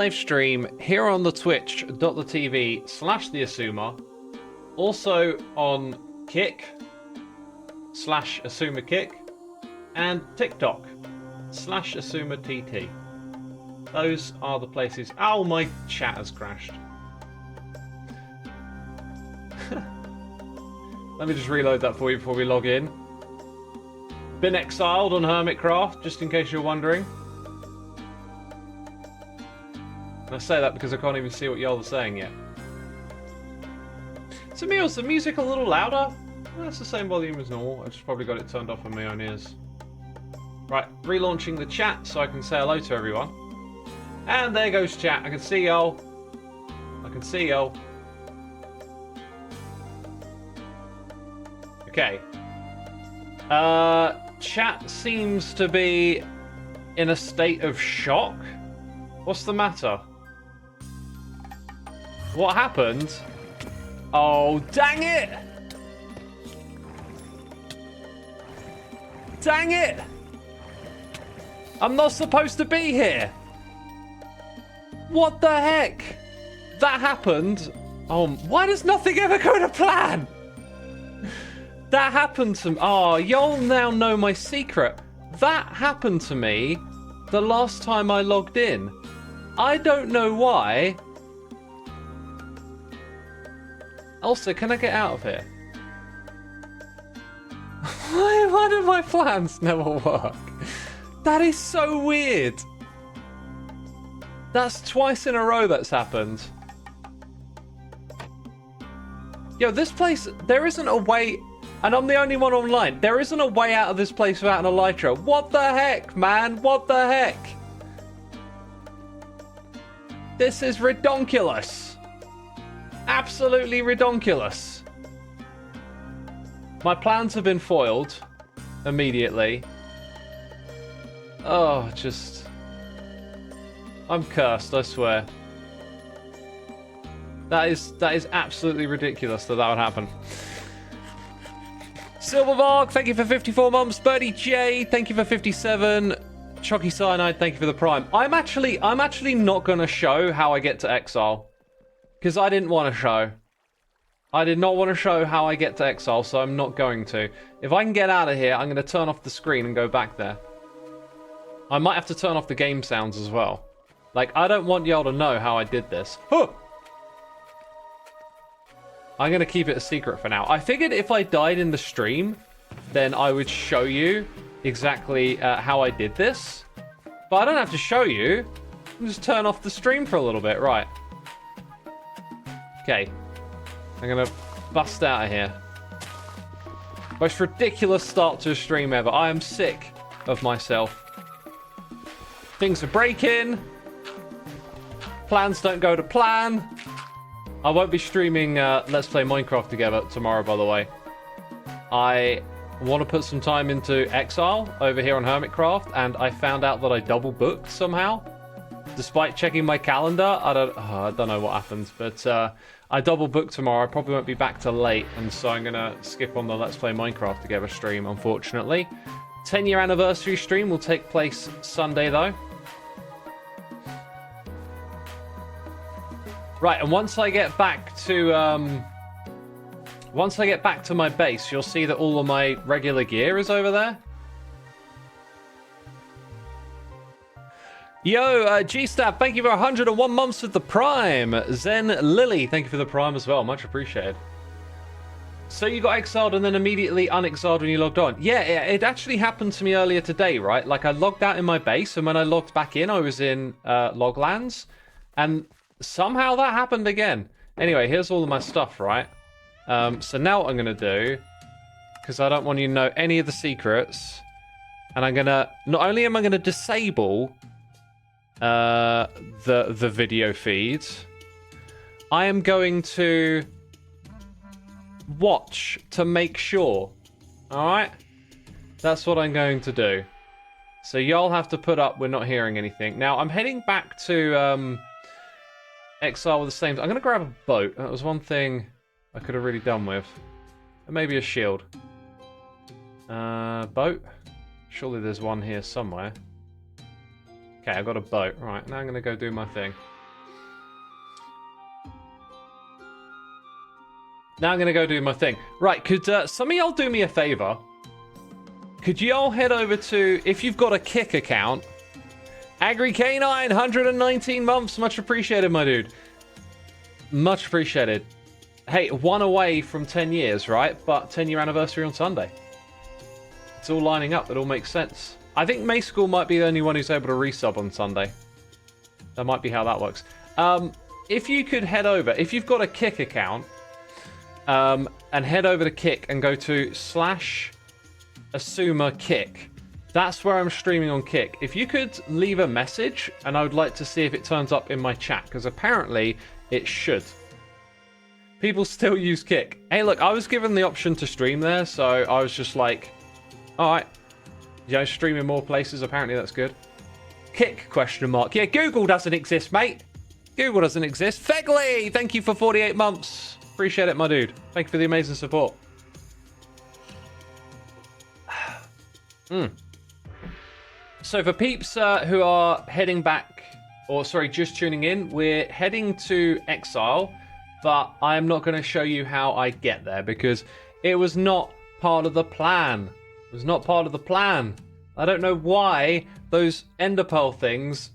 live stream here on the twitch.tv/theXisuma, also on Kick/XisumaKick, and TikTok/XisumaTT. Those are the places. Oh, my chat has crashed. Let me just reload that for you before we log in. Been exiled on Hermitcraft, just in case you're wondering. And I say that because I can't even see what y'all are saying yet. So, is the music a little louder? Well, that's the same volume as normal. I just probably got it turned off on my own ears. Right, relaunching the chat so I can say hello to everyone. And there goes chat. I can see y'all. I can see y'all. Okay. Chat seems to be in a state of shock. What's the matter? What happened? Oh, dang it! Dang it! I'm not supposed to be here! What the heck? That happened. Oh, why does nothing ever go to plan? That happened to me. Oh, y'all now know my secret. That happened to me the last time I logged in. I don't know why. Also, can I get out of here? Why do my plans never work? That is so weird. That's twice in a row that's happened. Yo, this place, there isn't a way, and I'm the only one online, there isn't a way out of this place without an elytra. What the heck, man? What the heck? This is redonkulous. Absolutely redonkulous. My plans have been foiled immediately. Oh, just... I'm cursed, I swear. That is absolutely ridiculous that would happen. Silvervarg, thank you for 54 months. Birdie J, thank you for 57. Chocky Cyanide, thank you for the Prime. I'm actually not gonna show how I get to Exile. Because I didn't want to show. I did not want to show how I get to Exile, so I'm not going to. If I can get out of here, I'm going to turn off the screen and go back there. I might have to turn off the game sounds as well. Like, I don't want y'all to know how I did this. Huh! I'm going to keep it a secret for now. I figured if I died in the stream, then I would show you exactly how I did this. But I don't have to show you. I can just turn off the stream for a little bit. Right. Okay. I'm going to bust out of here. Most ridiculous start to a stream ever. I am sick of myself. Things are breaking. Plans don't go to plan. I won't be streaming Let's Play Minecraft together tomorrow, by the way. I want to put some time into Exile over here on Hermitcraft, and I found out that I double booked somehow. Despite checking my calendar, I don't know what happened, but I double booked tomorrow. I probably won't be back till late, and so I'm gonna skip on the Let's Play Minecraft together stream, unfortunately. 10-year anniversary stream will take place Sunday, though. Right, and once I get back to my base, you'll see that all of my regular gear is over there. Yo, G-Stab, thank you for 101 months with the Prime. Zen Lily, thank you for the Prime as well. Much appreciated. So you got exiled and then immediately unexiled when you logged on. Yeah, it actually happened to me earlier today, right? Like, I logged out in my base, and when I logged back in, I was in Loglands. And somehow that happened again. Anyway, here's all of my stuff, right? So now what I'm going to do, because I don't want you to know any of the secrets, and I'm going to... Not only am I going to disable... the video feed, I am going to watch to make sure. Alright? That's what I'm going to do. So y'all have to put up we're not hearing anything. Now, I'm heading back to Exile with the same... I'm going to grab a boat. That was one thing I could have really done with. And maybe a shield. Boat? Surely there's one here somewhere. Okay, I've got a boat. Right, now I'm going to go do my thing. Now I'm going to go do my thing. Right, could some of y'all do me a favor? Could y'all head over to, if you've got a Kick account, Agri K9, 119 months. Much appreciated, my dude. Much appreciated. Hey, 1 away from 10 years, right? But 10-year anniversary on Sunday. It's all lining up. It all makes sense. I think May School might be the only one who's able to resub on Sunday. That might be how that works. If you could head over, if you've got a Kick account, and head over to Kick and go to /Xisuma Kick. That's where I'm streaming on Kick. If you could leave a message, and I would like to see if it turns up in my chat, because apparently it should. People still use Kick. Hey, look, I was given the option to stream there, so I was just like, all right, you know, stream in more places. Apparently that's good. Kick, question mark. Yeah, Google doesn't exist, mate. Google doesn't exist. Fegley, thank you for 48 months. Appreciate it, my dude. Thank you for the amazing support. So for peeps who are heading back, or sorry, just tuning in, we're heading to Exile, but I am not going to show you how I get there because it was not part of the plan. It was not part of the plan. I don't know why those Ender Pearl things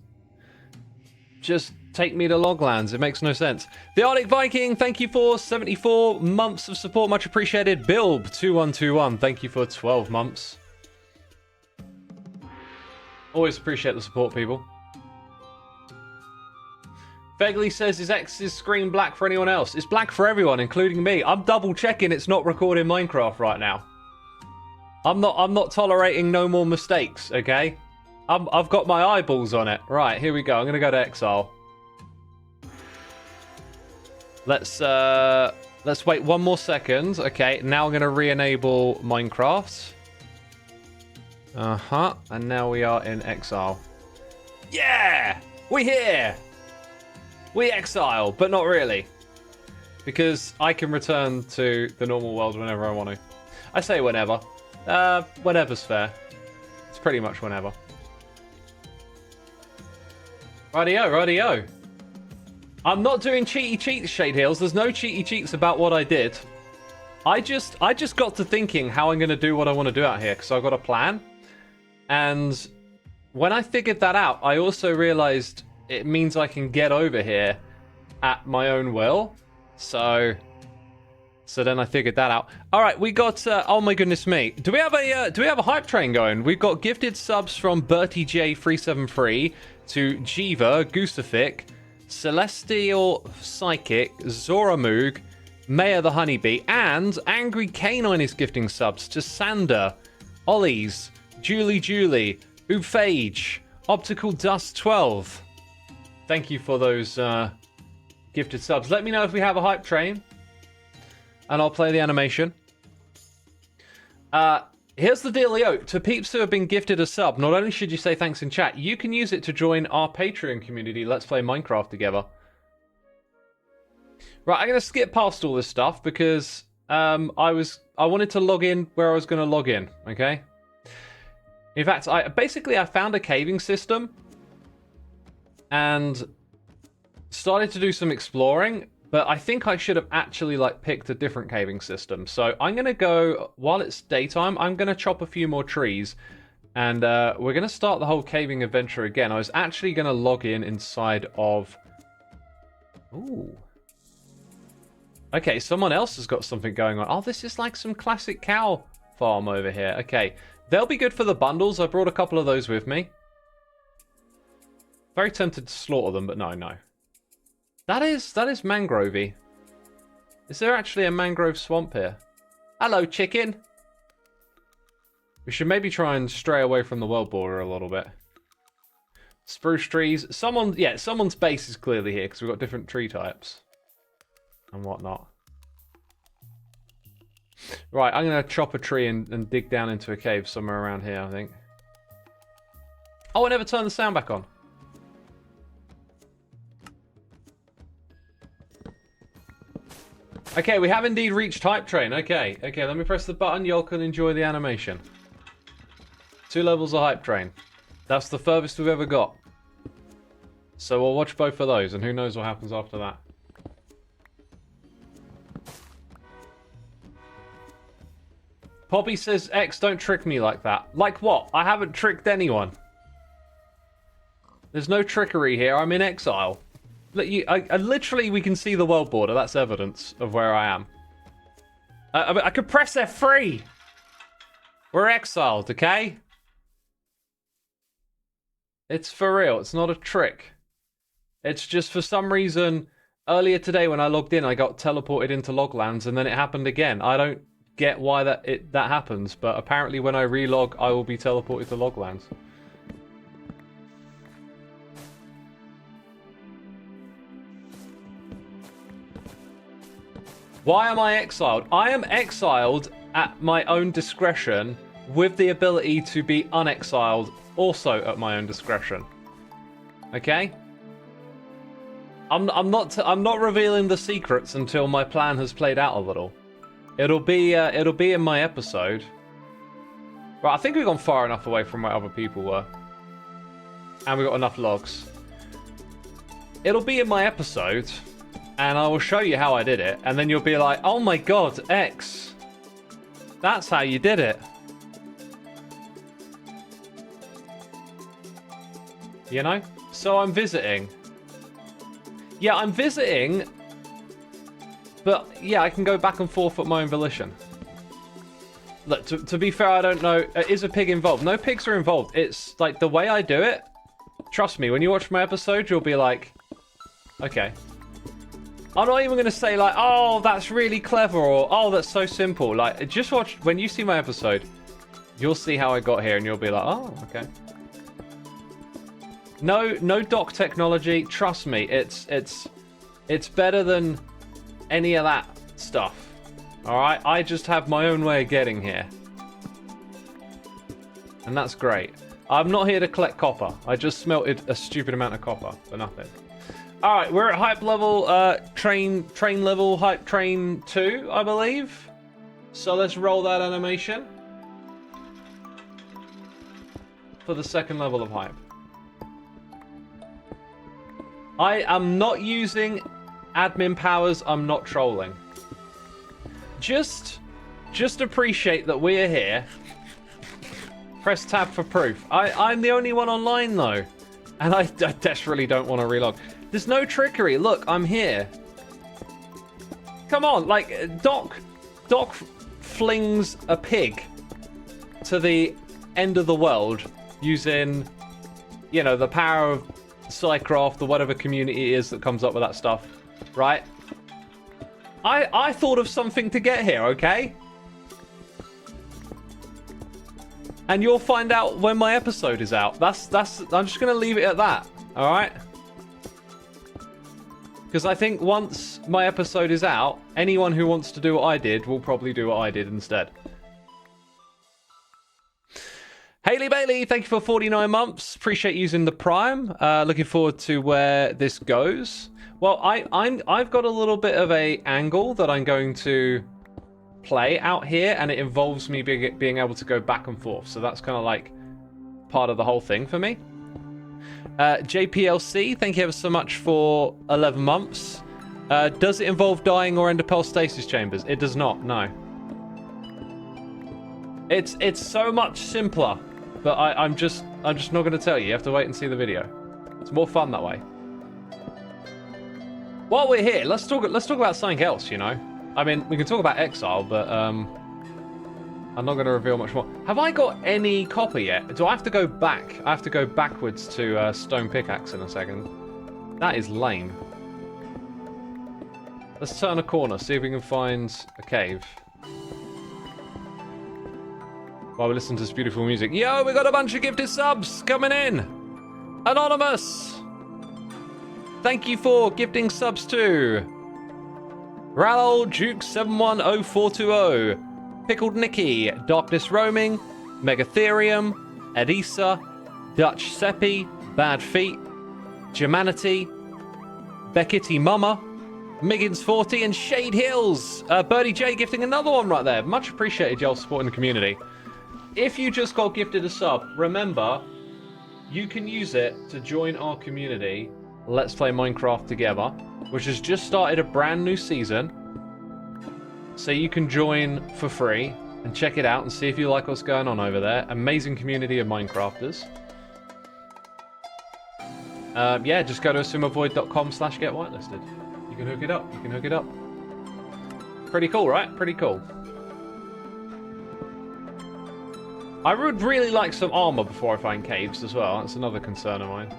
just take me to Loglands. It makes no sense. The Arctic Viking, thank you for 74 months of support. Much appreciated. Bilb2121, thank you for 12 months. Always appreciate the support, people. Fegley says his X's screen black for anyone else. It's black for everyone, including me. I'm double checking it's not recording Minecraft right now. I'm not tolerating no more mistakes, okay? I've got my eyeballs on it. Right, here we go. I'm gonna go to Exile. Let's wait 1 more second. Okay, now I'm gonna re-enable Minecraft. And now we are in Exile. Yeah! We here! We Exile, but not really. Because I can return to the normal world whenever I want to. I say whenever. Whenever's fair. It's pretty much whenever. Rightio, rightio. I'm not doing cheaty cheats, Shade Heels. There's no cheaty cheats about what I did. I just got to thinking how I'm going to do what I want to do out here, because I've got a plan. And when I figured that out, I also realized it means I can get over here at my own will. So then I figured that out. All right, we got. Oh my goodness me! Do we have a hype train going? We've got gifted subs from Bertie J373 to Jiva, Goosefic, Celestial Psychic, Zoramoog, Maya the Honeybee, and Angry Canine is gifting subs to Sander, Ollie's, Julie, Ufage, Optical Dust 12. Thank you for those gifted subs. Let me know if we have a hype train, and I'll play the animation. Here's the dealio. To peeps who have been gifted a sub, not only should you say thanks in chat, you can use it to join our Patreon community. Let's play Minecraft together. Right, I'm going to skip past all this stuff because I wanted to log in where I was going to log in, okay? In fact, I found a caving system and started to do some exploring, but I think I should have actually picked a different caving system. So I'm going to go, while it's daytime, I'm going to chop a few more trees, and we're going to start the whole caving adventure again. I was actually going to log in inside of... Ooh. Okay, someone else has got something going on. Oh, this is like some classic cow farm over here. Okay, they'll be good for the bundles. I brought a couple of those with me. Very tempted to slaughter them, but no. That is mangrovey. Is there actually a mangrove swamp here? Hello, chicken. We should maybe try and stray away from the world border a little bit. Spruce trees. Someone's base is clearly here because we've got different tree types and whatnot. Right, I'm going to chop a tree and dig down into a cave somewhere around here, I think. Oh, I never turned the sound back on. Okay, we have indeed reached Hype Train. Okay, let me press the button. Y'all can enjoy the animation. 2 levels of Hype Train. That's the furthest we've ever got. So we'll watch both of those, and who knows what happens after that. Poppy says, X, don't trick me like that. Like what? I haven't tricked anyone. There's no trickery here. I'm in Exile. Look, literally, we can see the world border. That's evidence of where I am. I could press F3. We're exiled, okay? It's for real. It's not a trick. It's just for some reason, earlier today when I logged in, I got teleported into Loglands, and then it happened again. I don't get why that happens, but apparently when I relog, I will be teleported to Loglands. Why am I exiled? I am exiled at my own discretion with the ability to be unexiled also at my own discretion. Okay? I'm not revealing the secrets until my plan has played out a little. It'll be in my episode. Right, I think we've gone far enough away from where other people were. And we've got enough logs. It'll be in my episode. And I will show you how I did it. And then you'll be like, oh my god, X. That's how you did it. You know? So I'm visiting. Yeah, I'm visiting. But yeah, I can go back and forth at my own volition. Look, to be fair, I don't know. Is a pig involved? No pigs are involved. It's like the way I do it. Trust me, when you watch my episode, you'll be like, okay. I'm not even going to say like, oh, that's really clever, or oh, that's so simple. Like, just watch, when you see my episode, you'll see how I got here, and you'll be like, oh, okay. No dock technology. Trust me, it's better than any of that stuff. All right, I just have my own way of getting here, and that's great. I'm not here to collect copper. I just smelted a stupid amount of copper for nothing. All right, we're at hype level, train level, hype train 2, I believe. So let's roll that animation for the second level of hype. I am not using admin powers. I'm not trolling. Just appreciate that we're here. Press tab for proof. I'm the only one online though, and I desperately don't want to relog. There's no trickery. Look, I'm here. Come on, like Doc flings a pig to the end of the world using, you know, the power of Psycraft or whatever community it is that comes up with that stuff, right? I thought of something to get here, okay? And you'll find out when my episode is out. I'm just gonna leave it at that, all right? Because I think once my episode is out, anyone who wants to do what I did will probably do what I did instead. Haley Bailey, thank you for 49 months. Appreciate using the Prime. Looking forward to where this goes. Well, I've got a little bit of a angle that I'm going to play out here, and it involves me being able to go back and forth. So that's kind of like part of the whole thing for me. JPLC, thank you ever so much for 11 months. Does it involve dying or enderpearl stasis chambers? It does not, no. It's so much simpler, but I'm just not going to tell you. You have to wait and see the video. It's more fun that way. While we're here, let's talk about something else, you know. I mean, we can talk about Exile, but I'm not going to reveal much more. Have I got any copper yet? Do I have to go back? I have to go backwards to Stone Pickaxe in a second. That is lame. Let's turn a corner, see if we can find a cave. While we listen to this beautiful music. Yo, we got a bunch of gifted subs coming in. Anonymous. Thank you for gifting subs to Ralol, Duke 710420. Pickled Nicky, Darkness Roaming, Megatherium, Edisa, Dutch Seppi, Bad Feet, Germanity, Becketty Mama, Miggins40, and Shade Hills. Birdie J gifting another one right there. Much appreciated, y'all supporting the community. If you just got gifted a sub, remember, you can use it to join our community, Let's Play Minecraft Together, which has just started a brand new season. So you can join for free. and check it out and see if you like what's going on over there. Amazing community of Minecrafters. Yeah, just go to xisumavoid.com/get whitelisted. You can hook it up. You can hook it up. Pretty cool, right? Pretty cool. I would really like some armor before I find caves as well. That's another concern of mine.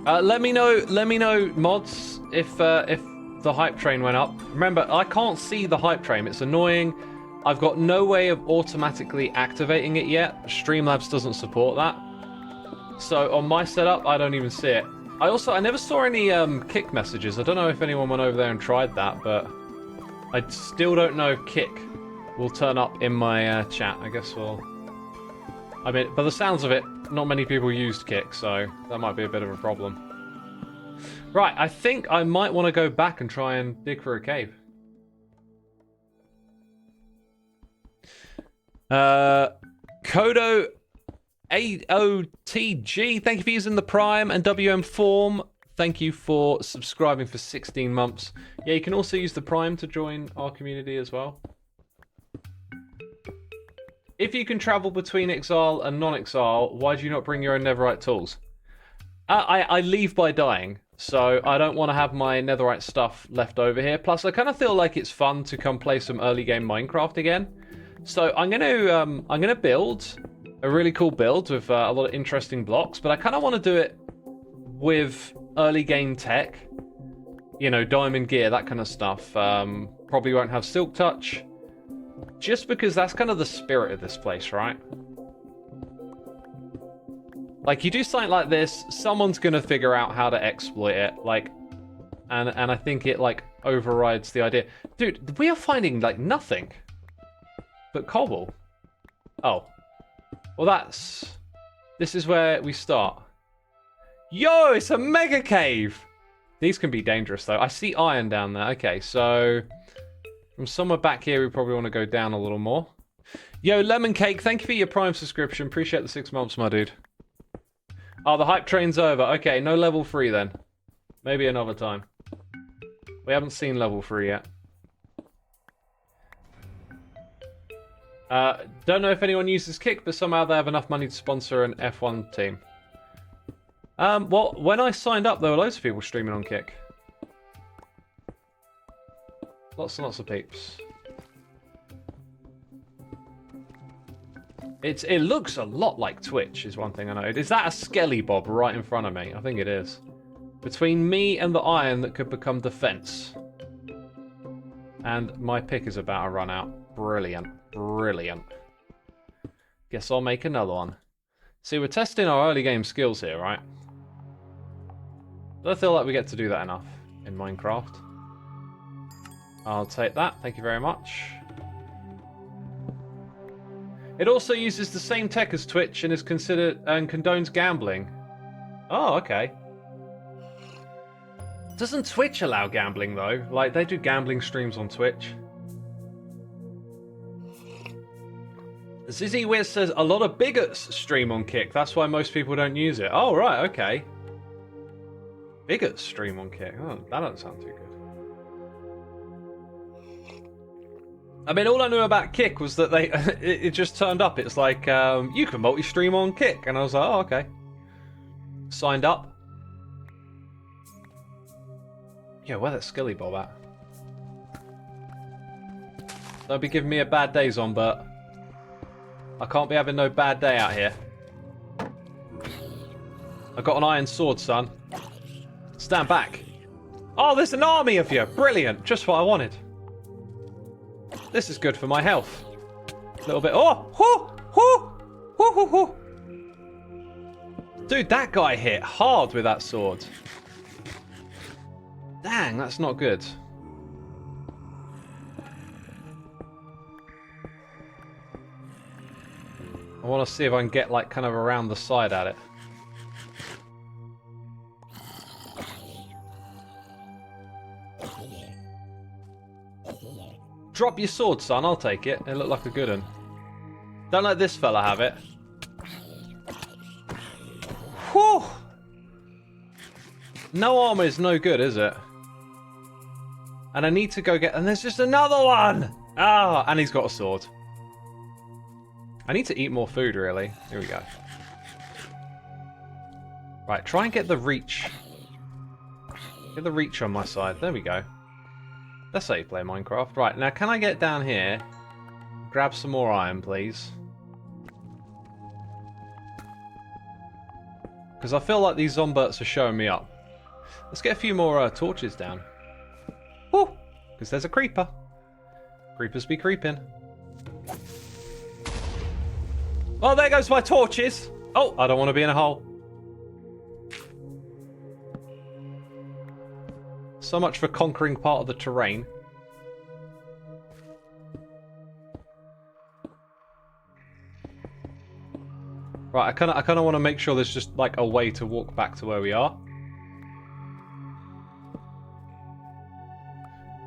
Let me know, mods, if the hype train went up. Remember, I can't see the hype train. It's annoying. I've got no way of automatically activating it yet. Streamlabs doesn't support that. So on my setup, I don't even see it. I never saw any kick messages. I don't know if anyone went over there and tried that, but I still don't know if kick will turn up in my chat. I guess we'll... I mean, by the sounds of it, not many people used kick, so that might be a bit of a problem. Right, I think I might want to go back and try and dig for a cave. Kodo AOTG, thank you for using the Prime, and WM Form, thank you for subscribing for 16 months. Yeah, you can also use the Prime to join our community as well. If you can travel between Exile and non-Exile, why do you not bring your own netherite tools? I leave by dying, so I don't want to have my netherite stuff left over here. Plus, I kind of feel like it's fun to come play some early game Minecraft again. So I'm gonna build a really cool build with a lot of interesting blocks, but I kind of want to do it with early game tech. You know, diamond gear, that kind of stuff. Probably won't have silk touch. Just because that's kind of the spirit of this place, right? Like, you do something like this, someone's gonna figure out how to exploit it, like, and I think it, like, overrides the idea. Dude, we are finding, like, nothing but cobble. Oh. Well, this is where we start. Yo, it's a mega cave! These can be dangerous, though. I see iron down there. Okay, so... from somewhere back here, we probably want to go down a little more. Yo, Lemon Cake, thank you for your Prime subscription. Appreciate the 6 months, my dude. Oh, the hype train's over. Okay, no level 3 then. Maybe another time. We haven't seen level 3 yet. Don't know if anyone uses Kick, but somehow they have enough money to sponsor an F1 team. Well, when I signed up, there were loads of people streaming on Kick. Lots and lots of peeps. It looks a lot like Twitch, is one thing I know. Is that a Skelly Bob right in front of me? I think it is. Between me and the iron that could become defense. And my pick is about to run out. Brilliant. Brilliant. Guess I'll make another one. See, we're testing our early game skills here, right? Don't feel like we get to do that enough in Minecraft. I'll take that. Thank you very much. It also uses the same tech as Twitch and is considered and condones gambling. Oh, okay. Doesn't Twitch allow gambling though? Like, they do gambling streams on Twitch. Zizzy Wiz says a lot of bigots stream on Kick. That's why most people don't use it. Oh, right, okay. Bigots stream on Kick. Oh, that doesn't sound too good. I mean, all I knew about Kick was that it just turned up. It's like, you can multi-stream on Kick. And I was like, oh, okay. Signed up. Yeah, where that Skilly Bob at? Don't be giving me a bad day, Zombert. I can't be having no bad day out here. I got an iron sword, son. Stand back. Oh, there's an army of you. Brilliant. Just what I wanted. This is good for my health. A little bit. Oh! Hoo! Hoo! Hoo! Hoo! Hoo! Dude, that guy hit hard with that sword. Dang, that's not good. I want to see if I can get, like, kind of around the side at it. Drop your sword, son. I'll take it. It looked like a good one. Don't let this fella have it. Whew! No armor is no good, is it? And I need to go get... And there's just another one! Ah, and he's got a sword. I need to eat more food, really. Here we go. Right, try and get the reach. Get the reach on my side. There we go. That's how you play Minecraft. Right, now can I get down here? Grab some more iron, please. Because I feel like these zomberts are showing me up. Let's get a few more torches down. Woo! Because there's a creeper. Creepers be creeping. Oh, there goes my torches! Oh, I don't want to be in a hole. So much for conquering part of the terrain. Right, I kind of want to make sure there's just like a way to walk back to where we are.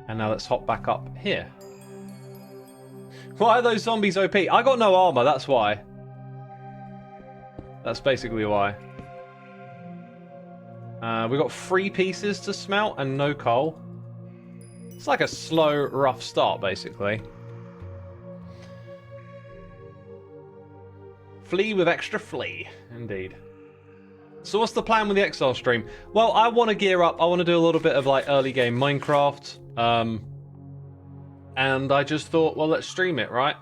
And now let's hop back up here. Why are those zombies OP? I got no armor, that's why. That's basically why. We got 3 pieces to smelt and no coal. It's like a slow, rough start, basically. Flee with extra flea, indeed. So what's the plan with the Exile stream? Well, I want to gear up. I want to do a little bit of like early game Minecraft. And I just thought, well, let's stream it, right?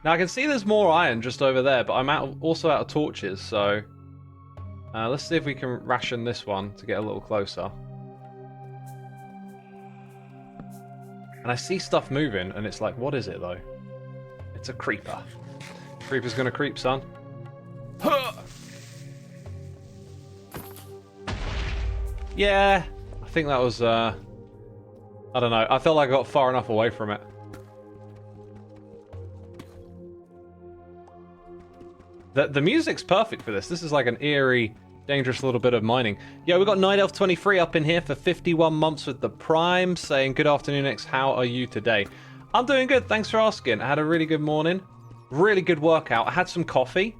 Now I can see there's more iron just over there, but I'm also out of torches, so... let's see if we can ration this one to get a little closer. And I see stuff moving, and it's like, what is it, though? It's a creeper. Creeper's gonna creep, son. Huh! Yeah, I think that was, I don't know. I felt like I got far enough away from it. The music's perfect for this. This is like an eerie, dangerous little bit of mining. Yeah, we got Night Elf 23 up in here for 51 months with the Prime, saying, good afternoon, X, how are you today? I'm doing good, thanks for asking. I had a really good morning. Really good workout. I had some coffee.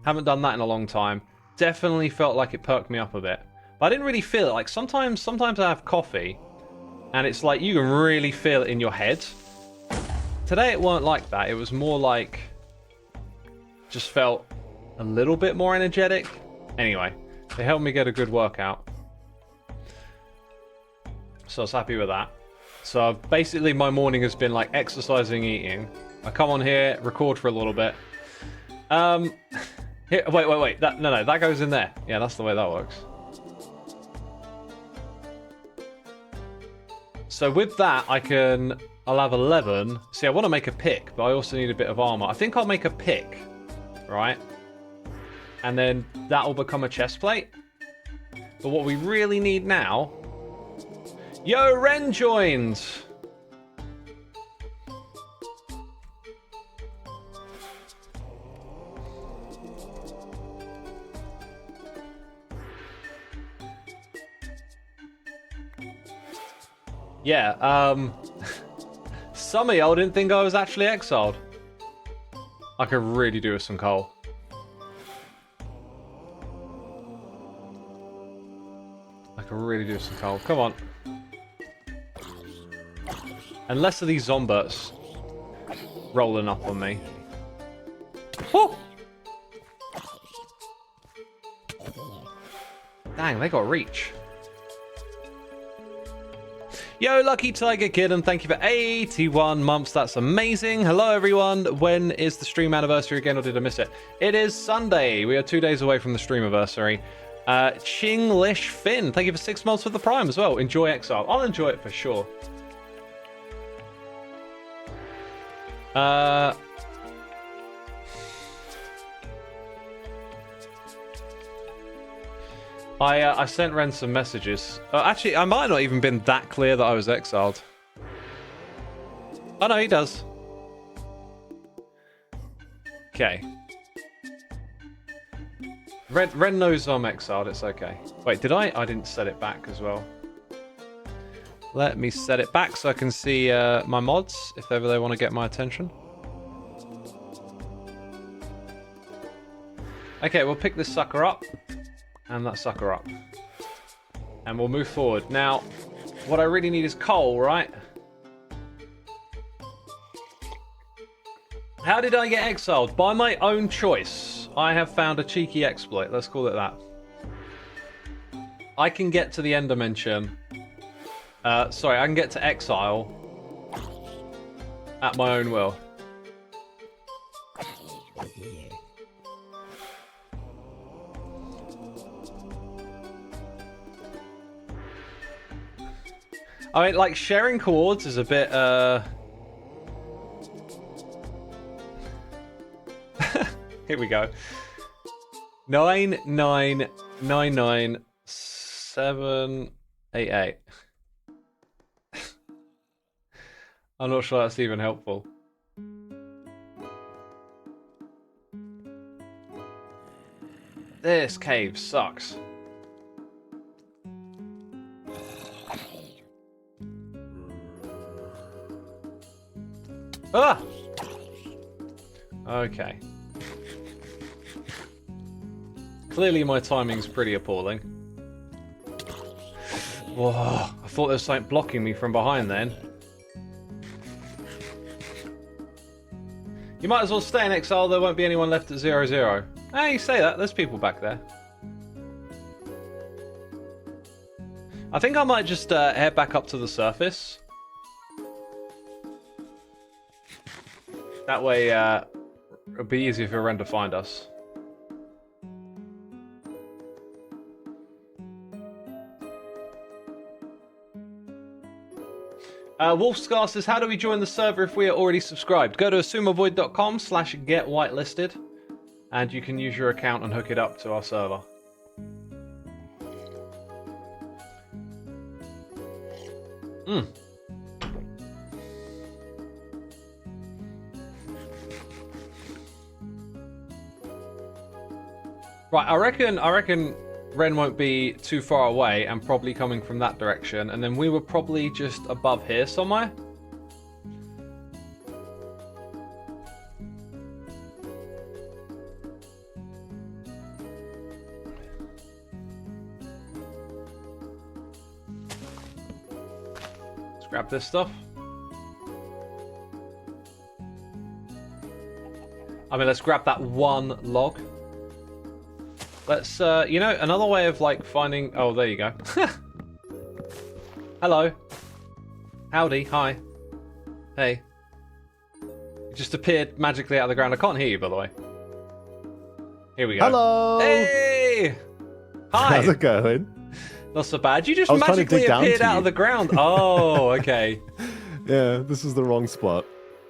Haven't done that in a long time. Definitely felt like it perked me up a bit. But I didn't really feel it. Like sometimes I have coffee and it's like you can really feel it in your head. Today it weren't like that. It was more like just felt a little bit more energetic. Anyway, they helped me get a good workout. So I was happy with that. So basically my morning has been like exercising, eating. I come on here, record for a little bit. Here, wait. No, that goes in there. Yeah, that's the way that works. So with that, I'll have 11. See, I want to make a pick, but I also need a bit of armor. I think I'll make a pick, right? And then that'll become a chest plate. But what we really need now... Yo, Ren joined! Yeah, some of y'all didn't think I was actually exiled. I could really do with some coal. I could really do with some coal. Come on. And less of these zomberts rolling up on me. Woo! Dang, they got reach. Yo, Lucky Tiger Kid, and thank you for 81 months. That's amazing. Hello, everyone. When is the stream anniversary again, or did I miss it? It is Sunday. We are 2 days away from the stream anniversary. Chinglish Finn, thank you for 6 months with the Prime as well. Enjoy Exile. I'll enjoy it for sure. I sent Ren some messages. Actually, I might not even been that clear that I was exiled. Oh no, he does. Okay. Ren knows I'm exiled, it's okay. Wait, did I? I didn't set it back as well. Let me set it back so I can see my mods, if ever they want to get my attention. Okay, we'll pick this sucker up. And that sucker up. And we'll move forward. Now, what I really need is coal, right? How did I get exiled? By my own choice. I have found a cheeky exploit. Let's call it that. I can get to the end dimension. Sorry, I can get to Exile at my own will. I mean, like, sharing coords is a bit, Here we go. 9999788. I'm not sure that's even helpful. This cave sucks. Ah! Okay. Clearly my timing's pretty appalling. Whoa, I thought there was something blocking me from behind then. You might as well stay in Exile, there won't be anyone left at 0-0. Hey, you say that, there's people back there. I think I might just head back up to the surface. That way, it'll be easier for Ren to find us. Wolfscar says, how do we join the server if we are already subscribed? Go to asumavoid.com/getwhitelisted and you can use your account and hook it up to our server. Right, I reckon Ren won't be too far away and probably coming from that direction, and then we were probably just above here somewhere. Let's grab this stuff. I mean, let's grab that one log. Let's, you know, another way of, like, finding... Oh, there you go. Hello. Howdy. Hi. Hey. You just appeared magically out of the ground. I can't hear you, by the way. Here we go. Hello. Hey! Hi. How's it going? Not so bad. You just magically appeared out of the ground. Oh, okay. Yeah, this is the wrong spot.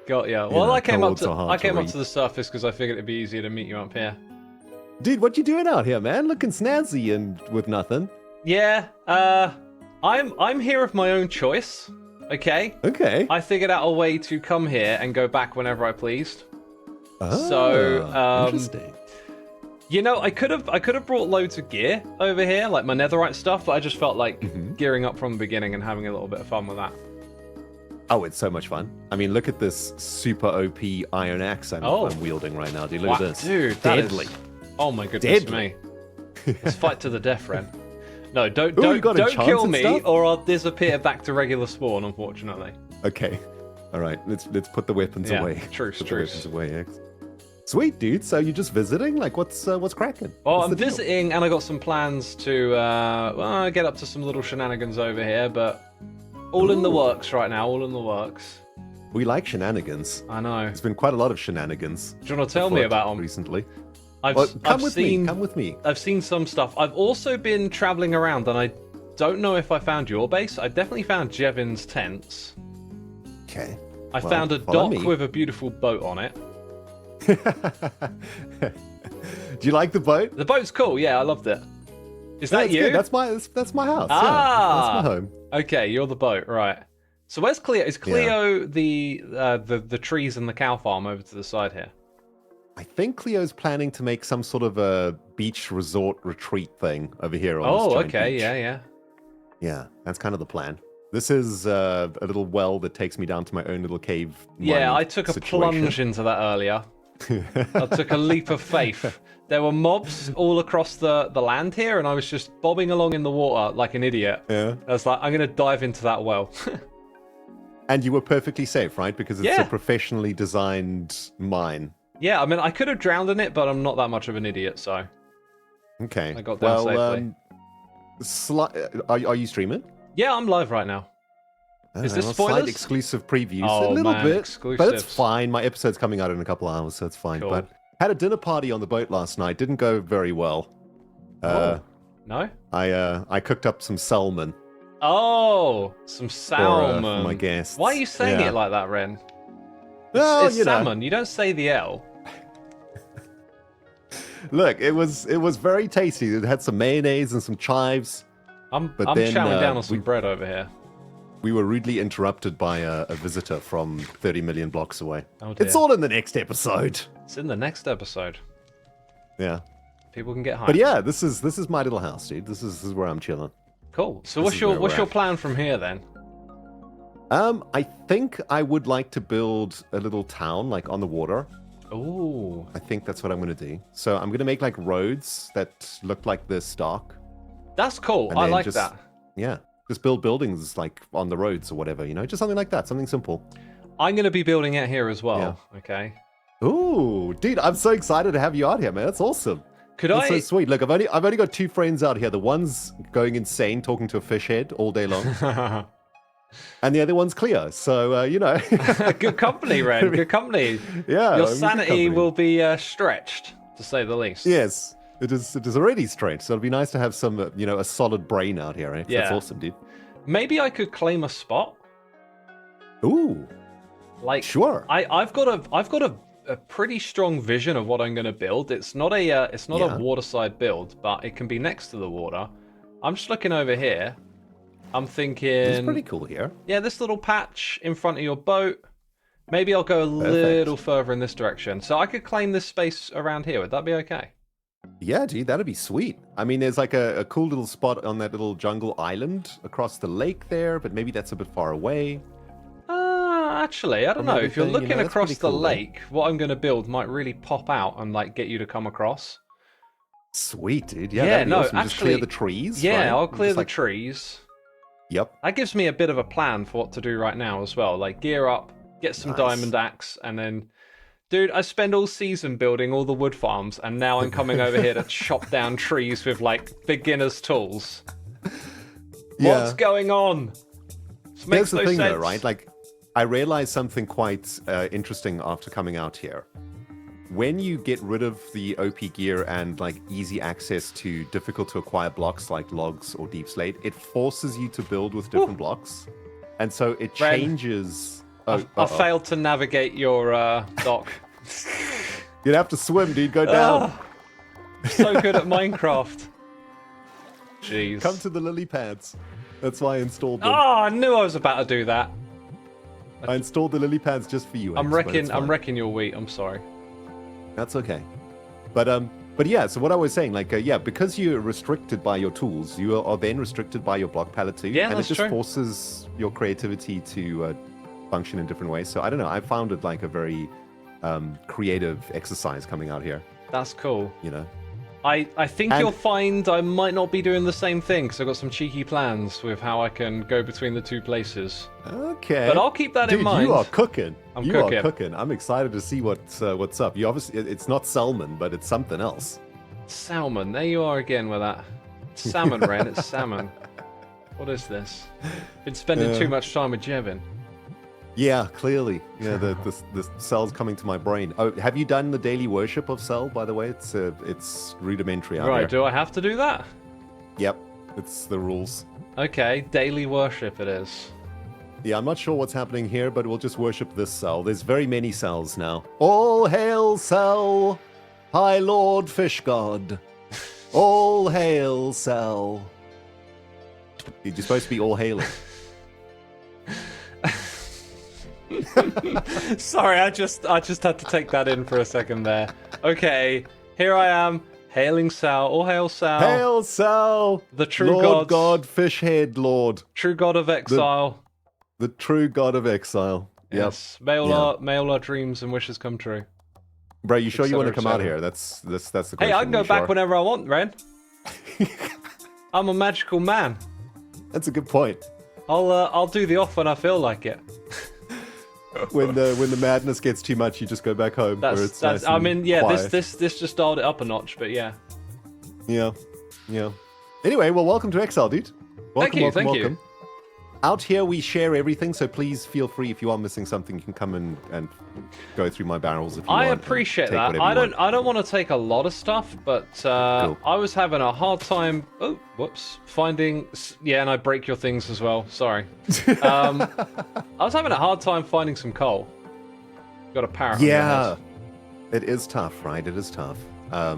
Got ya. Well, I came up to the surface because I figured it'd be easier to meet you up here. Dude, what you doing out here, man? Looking snazzy and with nothing. Yeah, I'm here of my own choice. Okay. Okay. I figured out a way to come here and go back whenever I pleased. Oh, so, interesting. You know, I could have brought loads of gear over here, like my netherite stuff, but I just felt like gearing up from the beginning and having a little bit of fun with that. Oh, it's so much fun. I mean, look at this super OP iron axe I'm wielding right now, dude. Look at this. Dude, deadly. Oh my goodness me. Let's fight to the death, Ren. No, don't kill me or I'll disappear back to regular spawn, unfortunately. Okay. Alright, let's put the weapons away. Truce. Put the weapons away, X. Sweet, dude. So you're just visiting? Like, what's cracking? Well, I'm visiting and I got some plans to get up to some little shenanigans over here, but all in the works right now, all in the works. We like shenanigans. I know. There's been quite a lot of shenanigans. Do you want to tell me about them? Recently. Come with me. I've seen some stuff. I've also been traveling around, and I don't know if I found your base. I definitely found Jevin's tents. Okay. I found a dock with a beautiful boat on it. Do you like the boat? The boat's cool. Yeah, I loved it. Is that you? Good. That's my house. Ah, yeah, that's my home. Okay, you're the boat, right? So where's Cleo? Is Cleo the trees and the cow farm over to the side here? I think Cleo's planning to make some sort of a beach resort retreat thing over here on this giant beach. Yeah. Yeah, that's kind of the plan. This is a little well that takes me down to my own little cave. Yeah, I took a plunge into that earlier. I took a leap of faith. There were mobs all across the land here, and I was just bobbing along in the water like an idiot. Yeah. I was like, I'm going to dive into that well. And you were perfectly safe, right? Because it's Yeah. a professionally designed mine. Yeah, I mean, I could have drowned in it, but I'm not that much of an idiot, so Okay. I got down safely. Are you streaming? Yeah, I'm live right now. Is this Slight spoilers? exclusive previews, Oh, a little man, bit, exclusives. but it's fine. My episode's coming out in a couple hours, so it's fine. Cool. But had a dinner party on the boat last night. Didn't go very well. No? I cooked up some salmon Oh, some salmon. for my guests. Why are you saying it like that, Ren? Well, It's salmon. You don't say the L. Look, it was very tasty. It had some mayonnaise and some chives. I'm then, chowing down on some bread over here. We were rudely interrupted by a visitor from 30 million blocks away. Oh dear. It's all in the next episode. It's in the next episode. Yeah. People can get hyped. But yeah, this is my little house, dude. This is where I'm chilling. Cool. So This is what's where your we're plan from here then? I think I would like to build a little town like on the water. Ooh. I think that's what I'm going to do. So I'm going to make like roads that look like this dock. That's cool. And I then like just- that. Yeah. Just build buildings like on the roads or whatever, you know, just something like that, something simple. I'm going to be building it here as well. Okay. Ooh, dude, I'm so excited to have you out here, man. That's awesome. Could That's I? so sweet. Look, I've only got 2 friends out here. The one's going insane talking to a fish head all day long, and the other one's Cleo. So you know, Good company, Ren. Good company. yeah, Your good sanity company. will be stretched, to say the least. Yes, it is. It is already strange. So it'll be nice to have some, you know, a solid brain out here. Eh? Yeah. That's awesome, dude. Maybe I could claim a spot. Ooh, Like, sure. I've got a pretty strong vision of what I'm going to build. It's not a waterside build, but it can be next to the water. I'm just looking over here. I'm thinking, It's pretty cool here. yeah, this little patch in front of your boat. Maybe I'll go a little further in this direction. So I could claim this space around here. Would that be okay? Yeah, dude, that'd be sweet. I mean, there's like a cool little spot on that little jungle island across the lake there, but maybe that's a bit far away. Actually, I don't know. If you're everything, you looking know, that's across pretty the cool, though. lake, what I'm going to build might really pop out and like get you to come across. Sweet, dude. Yeah, Yeah, that'd be no, awesome. Just clear actually- the trees. Yeah, right? I'll clear Just the like- trees. Yep. That gives me a bit of a plan for what to do right now as well. Like gear up, get some Nice. diamond axe, and then, dude, I spend all season building all the wood farms, and now I'm coming over here to chop down trees with like beginner's tools. Yeah. What's going on? This Here's makes the no thing, sense. though, right? Like, I realized something quite interesting after coming out here. When you get rid of the OP gear and like easy access to difficult to acquire blocks like logs or deep slate, it forces you to build with different blocks, and so it Ren, changes. I failed to navigate your dock. You'd have to swim, dude. Go down. I'm so good at Minecraft. Jeez. Come to the lily pads. That's why I installed them. Oh, I knew I was about to do that. I installed the lily pads just for you. I'm X, but it's wrecking fine. your wheat. I'm sorry. That's okay. But yeah, so what I was saying, like, yeah, because you're restricted by your tools, you are then restricted by your block palette too. Yeah, and that's it just true. forces your creativity to function in different ways. So I don't know, I found it like a very creative exercise coming out here, That's cool. you know? I think And- you'll find I might not be doing the same thing because I've got some cheeky plans with how I can go between the two places. Okay. But I'll keep that Dude, in mind. you are cooking. I'm you cooking. are cooking. I'm excited to see what's up. You obviously, it's not salmon, but it's something else. Salmon. There you are again with that. Salmon, Ren. It's salmon. What is this? Been spending too much time with Jevin. Yeah, clearly. Yeah, the cell's coming to my brain. Oh, have you done the daily worship of cell? By the way, it's rudimentary out Right, there. do I have to do that? Yep, it's the rules. Okay, daily worship it is. Yeah, I'm not sure what's happening here, but we'll just worship this cell. There's very many cells now. All hail cell, High Lord Fish God. All hail cell. You're supposed to be all hailing. Sorry, I just had to take that in for a second there. Okay, here I am, hailing Sal. All hail Sal. Hail cell, The true Lord gods. God, Fish Head Lord, True god of exile. the true God of exile. Yep. Yes. May all our dreams and wishes come true. Bro, you sure you want to etc., come out etc. here? That's the question. Hey, I can go You back sure? whenever I want, Ren. I'm a magical man. That's a good point. I'll do the off when I feel like it. When the madness gets too much, you just go back home. Where it's nice I and mean, yeah, quiet. this just dialed it up a notch, but yeah. Yeah. Anyway, well, welcome to Exile, dude. Welcome, Thank you. welcome. Out here, we share everything, so please feel free if you are missing something, you can come and go through my barrels if you want. I appreciate take that. whatever you want. I don't want to take a lot of stuff, but Cool. I was having a hard time. Oh, whoops! Finding and I break your things as well. Sorry. I was having a hard time finding some coal. Got a parrot. Yeah, it is tough, right? It is tough. I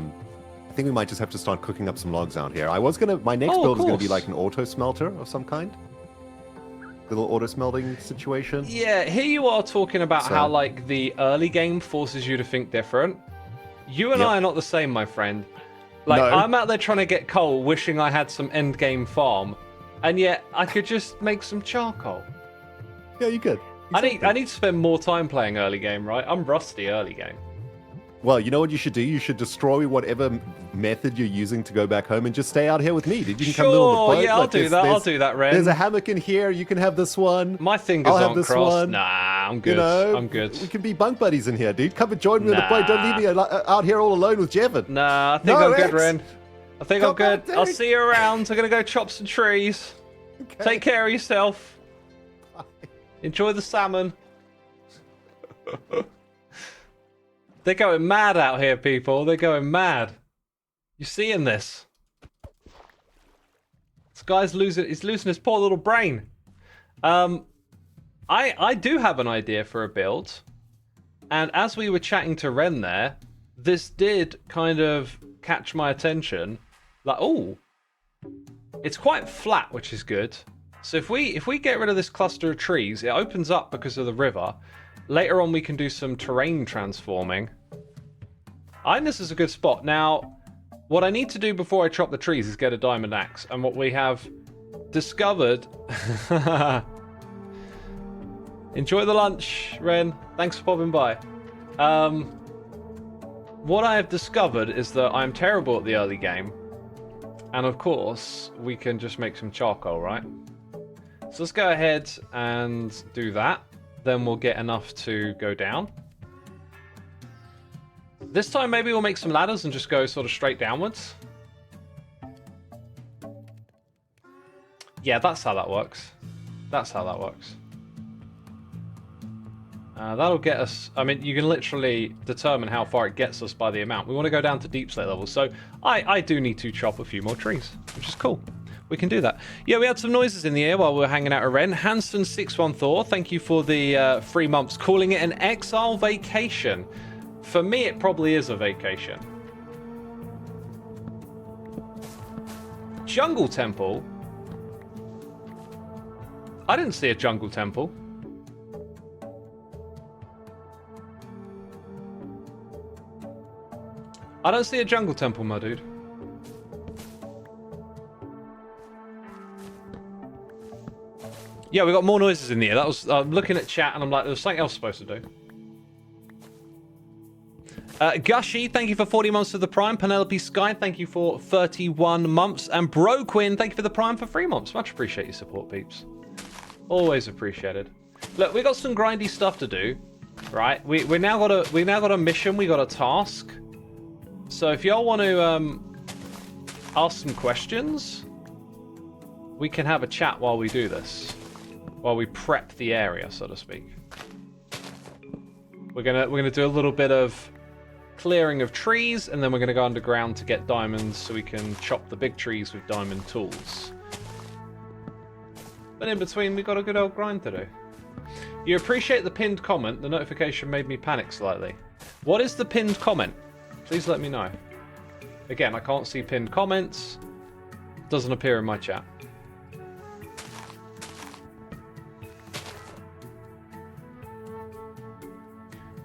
think we might just have to start cooking up some logs out here. My next build is gonna be like an auto smelter of some kind. Little auto smelting situation. Yeah, here you are talking about how like the early game forces you to think different. You and I are not the same, my friend. Like, No. I'm out there trying to get coal, wishing I had some end game farm, and yet I could just make some charcoal. Yeah, you could. I need to spend more time playing early game, right? I'm rusty early game. Well, you know what you should do? You should destroy whatever method you're using to go back home and just stay out here with me, dude. You can come live on the boat. Yeah, I'll Like, do that. I'll do that, Ren. There's a hammock in here. You can have this one. My fingers I'll have aren't this crossed. one. Nah, I'm good. You know, I'm good. We can be bunk buddies in here, dude. Come and join me on the boat. Don't leave me out here all alone with Jevon. Nah, I think No, I'm good, X. Ren. I think Come I'm good. on, dude. I'll see you around. I'm gonna go chop some trees. Okay. Take care of yourself. Enjoy the salmon. They're going mad out here, people. They're going mad. You seeing this? This guy's losing his poor little brain. I do have an idea for a build. And as we were chatting to Ren there, this did kind of catch my attention. Like, oh, it's quite flat, which is good. So if we get rid of this cluster of trees, it opens up because of the river. Later on, we can do some terrain transforming. I think this is a good spot. Now, what I need to do before I chop the trees is get a diamond axe. And what we have discovered... Enjoy the lunch, Ren. Thanks for popping by. What I have discovered is that I'm terrible at the early game. And of course, we can just make some charcoal, right? So let's go ahead and do that. Then we'll get enough to go down. This time maybe we'll make some ladders and just go sort of straight downwards. Yeah, that's how that works. That's how that works. That'll get us... I mean, you can literally determine how far it gets us by the amount. We want to go down to deep slate levels, so I do need to chop a few more trees, which is cool. We can do that. Yeah, we had some noises in the air while we were hanging out at Ren. Hanson614, thank you for the 3 months. Calling it an Exile vacation. For me, it probably is a vacation. Jungle Temple? I didn't see a Jungle Temple. I don't see a Jungle Temple, my dude. Yeah, we got more noises in the air. That was looking at chat, and I'm like, there's something else supposed to do. Gushy, thank you for 40 months of the Prime. Penelope Sky, thank you for 31 months. And Bro Quinn, thank you for the Prime for 3 months. Much appreciate your support, peeps. Always appreciated. Look, we got some grindy stuff to do, right? We now got a mission. We got a task. So if y'all want to ask some questions, we can have a chat while we do this, while we prep the area, so to speak. We're gonna do a little bit of clearing of trees, and then we're gonna go underground to get diamonds, so we can chop the big trees with diamond tools. But in between, we got a good old grind to do. You appreciate the pinned comment? The notification made me panic slightly. What is the pinned comment? Please let me know. Again, I can't see pinned comments. Doesn't appear in my chat.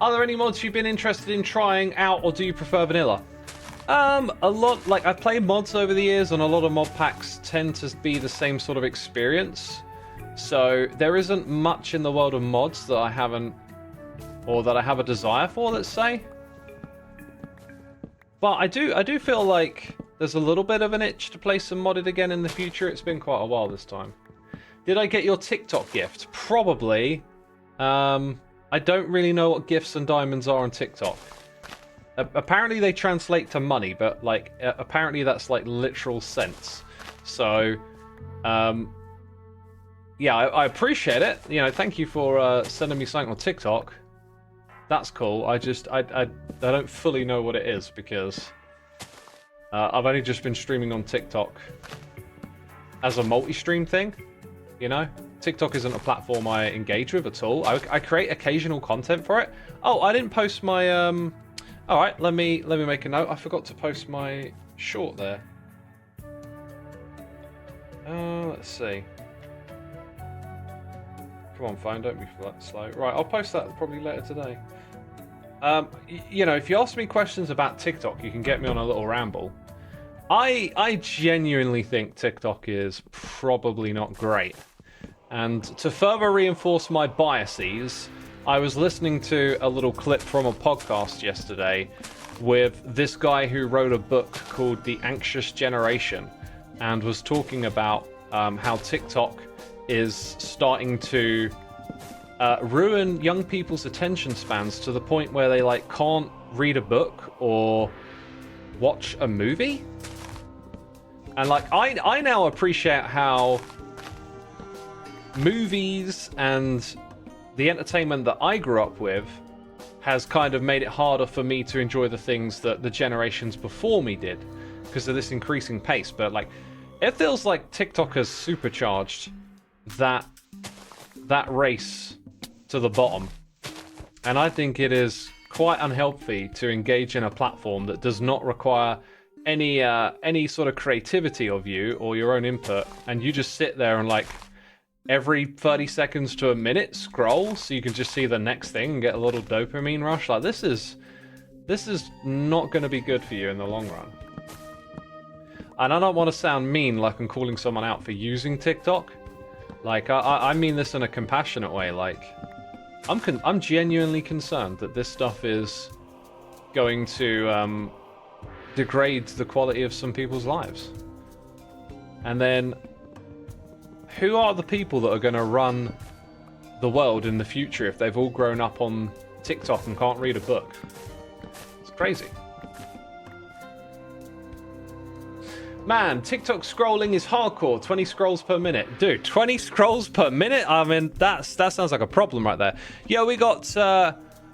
Are there any mods you've been interested in trying out, or do you prefer vanilla? A lot, like, I've played mods over the years, and a lot of mod packs tend to be the same sort of experience. So there isn't much in the world of mods that I haven't, or that I have a desire for, let's say. But I do feel like there's a little bit of an itch to play some modded again in the future. It's been quite a while this time. Did I get your TikTok gift? Probably. I don't really know what gifts and diamonds are on TikTok. Apparently they translate to money, but like apparently that's like literal cents. So, yeah, I appreciate it. You know, thank you for sending me something on TikTok. That's cool. I don't fully know what it is because I've only just been streaming on TikTok as a multi-stream thing. You know, TikTok isn't a platform I engage with at all. I create occasional content for it. Oh, I didn't post my all right, let me make a note. I forgot to post my short there. Let's see. Come on, phone, don't be slow. Right, I'll post that probably later today. You know, if you ask me questions about TikTok, you can get me on a little ramble. I genuinely think TikTok is probably not great. And to further reinforce my biases, I was listening to a little clip from a podcast yesterday with this guy who wrote a book called The Anxious Generation and was talking about how TikTok is starting to ruin young people's attention spans to the point where they like can't read a book or watch a movie. And like I now appreciate how movies and the entertainment that I grew up with has kind of made it harder for me to enjoy the things that the generations before me did because of this increasing pace. But like, it feels like TikTok has supercharged that race to the bottom. And I think it is quite unhealthy to engage in a platform that does not require any sort of creativity of you or your own input, and you just sit there and like every 30 seconds to a minute scroll so you can just see the next thing and get a little dopamine rush. Like this is not going to be good for you in the long run. And I don't want to sound mean like I'm calling someone out for using TikTok. Like I mean this in a compassionate way. Like I'm genuinely concerned that this stuff is going to degrade the quality of some people's lives. And then who are the people that are going to run the world in the future if they've all grown up on TikTok and can't read a book? It's crazy. Man, TikTok scrolling is hardcore. 20 scrolls per minute. Dude, 20 scrolls per minute? I mean, that sounds like a problem right there. Yo, we got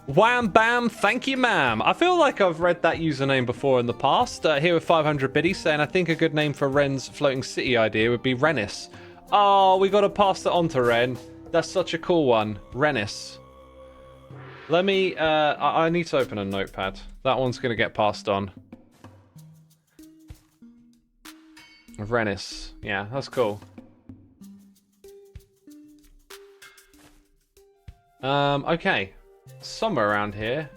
Wham Bam, thank you ma'am. I feel like I've read that username before in the past. Here with 500 biddies saying, I think a good name for Ren's floating city idea would be Rennis. Oh, we got to pass that on to Ren. That's such a cool one. Rennis. Let me, I need to open a notepad. That one's going to get passed on. Rennis. Yeah, that's cool. Okay. Somewhere around here,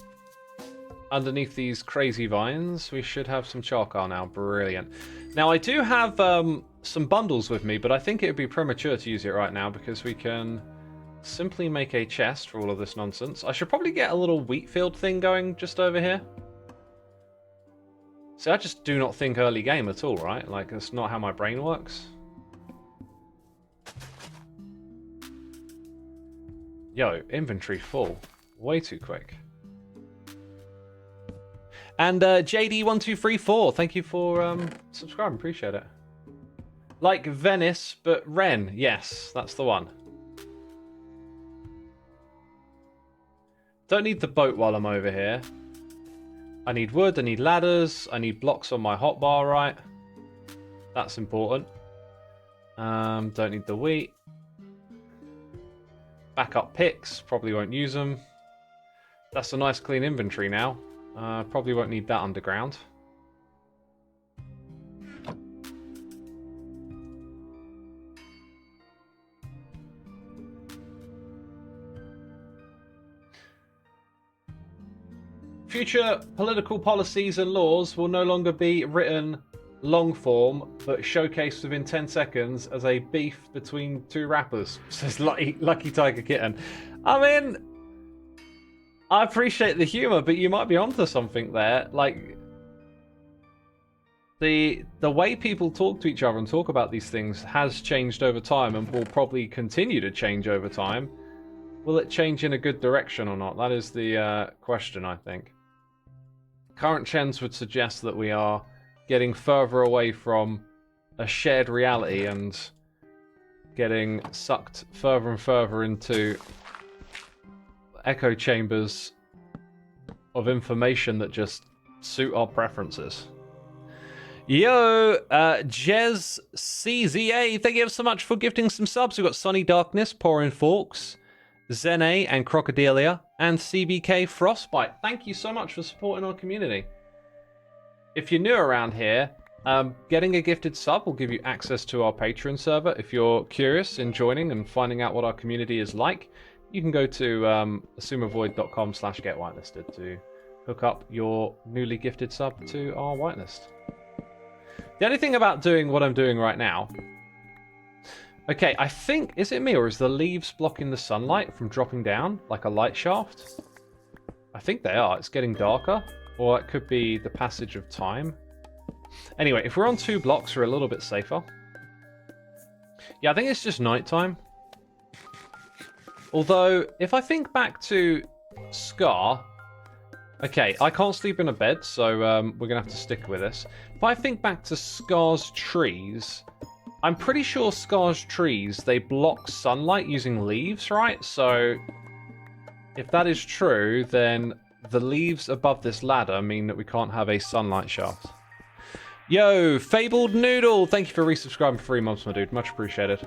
underneath these crazy vines, we should have some charcoal now. Brilliant. Now, I do have some bundles with me, but I think it would be premature to use it right now because we can simply make a chest for all of this nonsense. I should probably get a little wheat field thing going just over here. See, I just do not think early game at all, right? Like, that's not how my brain works. Yo, inventory full. Way too quick. And JD1234, thank you for subscribing. Appreciate it. Like Venice, but Ren. Yes, that's the one. Don't need the boat while I'm over here. I need wood, I need ladders, I need blocks on my hotbar, right? That's important. Don't need the wheat. Backup picks, probably won't use them. That's a nice clean inventory now. Probably won't need that underground. Future political policies and laws will no longer be written long form, but showcased within 10 seconds as a beef between two rappers, says Lucky Tiger Kitten. I mean, I appreciate the humor, but you might be onto something there. Like, The way people talk to each other and talk about these things has changed over time and will probably continue to change over time. Will it change in a good direction or not? That is the question, I think. Current trends would suggest that we are getting further away from a shared reality and getting sucked further and further into echo chambers of information that just suit our preferences. Yo, Jez CZA, thank you so much for gifting some subs. We've got Sonny Darkness, Pouring Forks, Zene and Crocodilia, and CBK Frostbite. Thank you so much for supporting our community. If you're new around here, getting a gifted sub will give you access to our Patreon server. If you're curious in joining and finding out what our community is like, you can go to asumavoid.com/getwhitelisted to hook up your newly gifted sub to our whitelist. The only thing about doing what I'm doing right now... Okay, I think... Is it me or is the leaves blocking the sunlight from dropping down like a light shaft? I think they are. It's getting darker. Or it could be the passage of time. Anyway, if we're on 2 blocks, we're a little bit safer. Yeah, I think it's just nighttime. Although, if I think back to Scar... Okay, I can't sleep in a bed, so we're going to have to stick with this. If I think back to Scar's trees, I'm pretty sure Scar's trees, they block sunlight using leaves, right? So, if that is true, then the leaves above this ladder mean that we can't have a sunlight shaft. Yo, Fabled Noodle, thank you for resubscribing for 3 months, my dude. Much appreciated.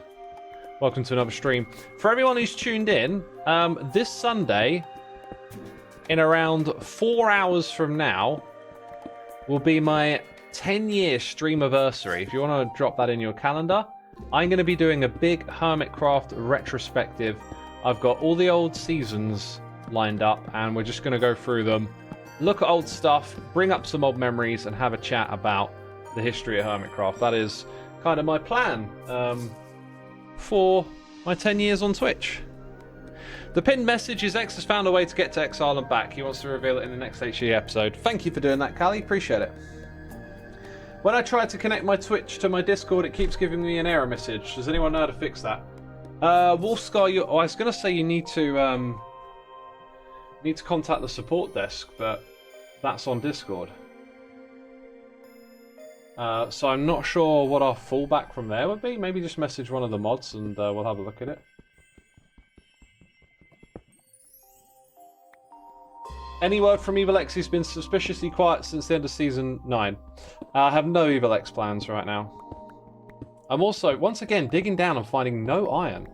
Welcome to another stream. For everyone who's tuned in, this Sunday... in around 4 hours from now, will be my 10-year streamiversary. If you want to drop that in your calendar, I'm going to be doing a big Hermitcraft retrospective. I've got all the old seasons lined up, and we're just going to go through them, look at old stuff, bring up some old memories, and have a chat about the history of Hermitcraft. That is kind of my plan for my 10 years on Twitch. The pinned message is X has found a way to get to Exile and back. He wants to reveal it in the next HE episode. Thank you for doing that, Callie. Appreciate it. When I try to connect my Twitch to my Discord, it keeps giving me an error message. Does anyone know how to fix that? Wolfscar, I was going to say you need to contact the support desk, but that's on Discord. So I'm not sure what our fallback from there would be. Maybe just message one of the mods and we'll have a look at it. Any word from Evil X? He's been suspiciously quiet since the end of Season 9. I have no Evil X plans right now. I'm also, once again, digging down and finding no iron.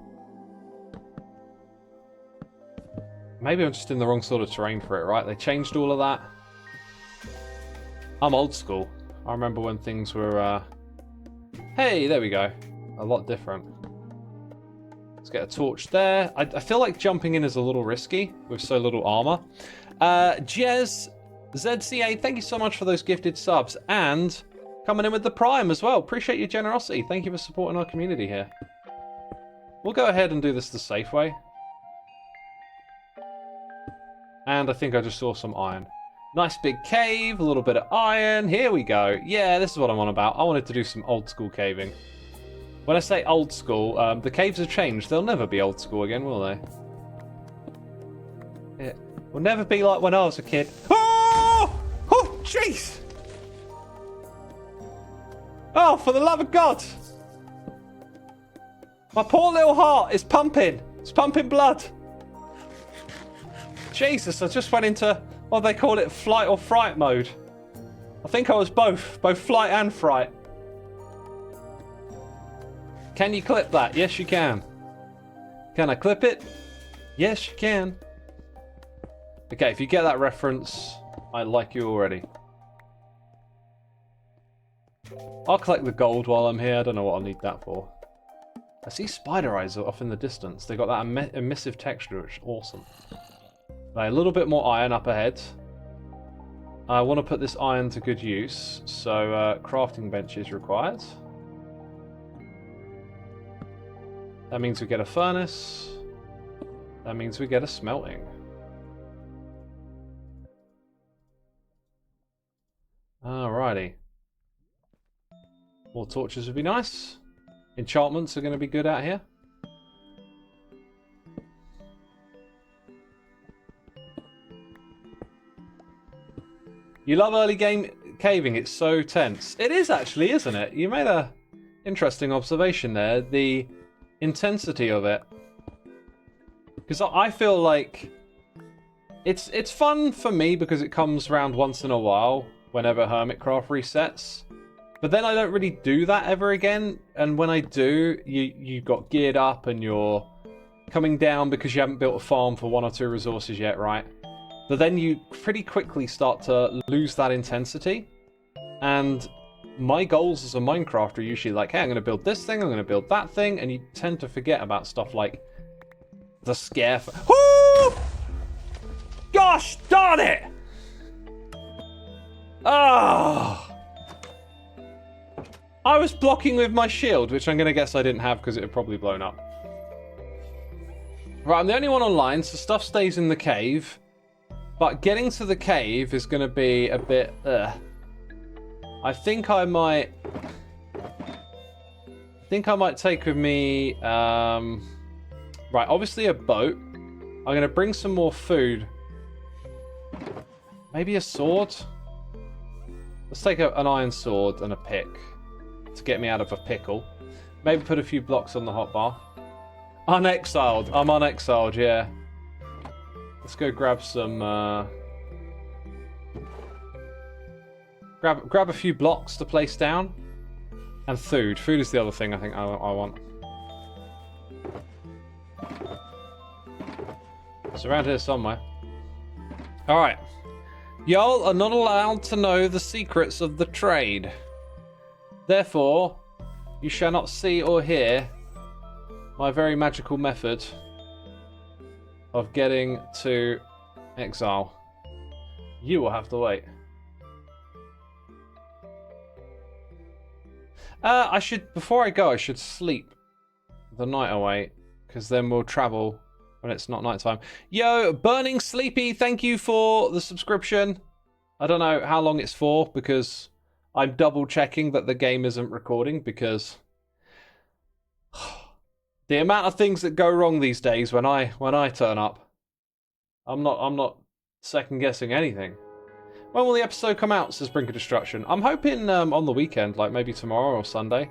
Maybe I'm just in the wrong sort of terrain for it, right? They changed all of that. I'm old school. I remember when things were, Hey, there we go. A lot different. Let's get a torch there. I feel like jumping in is a little risky with so little armor. Jez, ZCA, thank you so much for those gifted subs. And coming in with the Prime as well. Appreciate your generosity. Thank you for supporting our community here. We'll go ahead and do this the safe way. And I think I just saw some iron. Nice big cave, a little bit of iron. Here we go. Yeah, this is what I'm on about. I wanted to do some old school caving. When I say old school, the caves have changed. They'll never be old school again, will they? It will never be like when I was a kid. Oh! Oh, jeez! Oh, for the love of God! My poor little heart is pumping. It's pumping blood. Jesus, I just went into, what do they call it, flight or fright mode. I think I was both flight and fright. Can you clip that? Yes, you can. Can I clip it? Yes, you can. Okay, if you get that reference, I like you already. I'll collect the gold while I'm here. I don't know what I'll need that for. I see spider eyes off in the distance. They got that emissive texture, which is awesome. Right, a little bit more iron up ahead. I want to put this iron to good use, so crafting bench is required. That means we get a furnace. That means we get a smelting. Alrighty. More torches would be nice. Enchantments are going to be good out here. You love early game caving. It's so tense. It is actually, isn't it? You made a interesting observation there. The intensity of it. Because I feel like it's fun for me because it comes around once in a while whenever Hermitcraft resets. But then I don't really do that ever again. And when I do, you got geared up and you're coming down because you haven't built a farm for 1 or 2 resources yet, right? But then you pretty quickly start to lose that intensity. And my goals as a Minecrafter are usually like, hey, I'm going to build this thing, I'm going to build that thing. And you tend to forget about stuff like the scare. Woo! Gosh darn it! Ah! I was blocking with my shield, which I'm going to guess I didn't have because it had probably blown up. Right, I'm the only one online, so stuff stays in the cave. But getting to the cave is going to be a bit... I think I might take with me... right, obviously a boat. I'm going to bring some more food. Maybe a sword? Let's take an iron sword and a pick to get me out of a pickle. Maybe put a few blocks on the hotbar. Unexiled. I'm unexiled, yeah. Let's go grab some... Grab a few blocks to place down. And food. Food is the other thing I think I want. It's around here somewhere. Alright. Y'all are not allowed to know the secrets of the trade. Therefore, you shall not see or hear my very magical method of getting to Exile. You will have to wait. Before I go, I should sleep the night away, because then we'll travel when it's not nighttime. Yo, Burning Sleepy, thank you for the subscription. I don't know how long it's for, because I'm double checking that the game isn't recording, because the amount of things that go wrong these days when I turn up, I'm not second guessing anything. When will the episode come out, says Brink of Destruction? I'm hoping on the weekend, like maybe tomorrow or Sunday.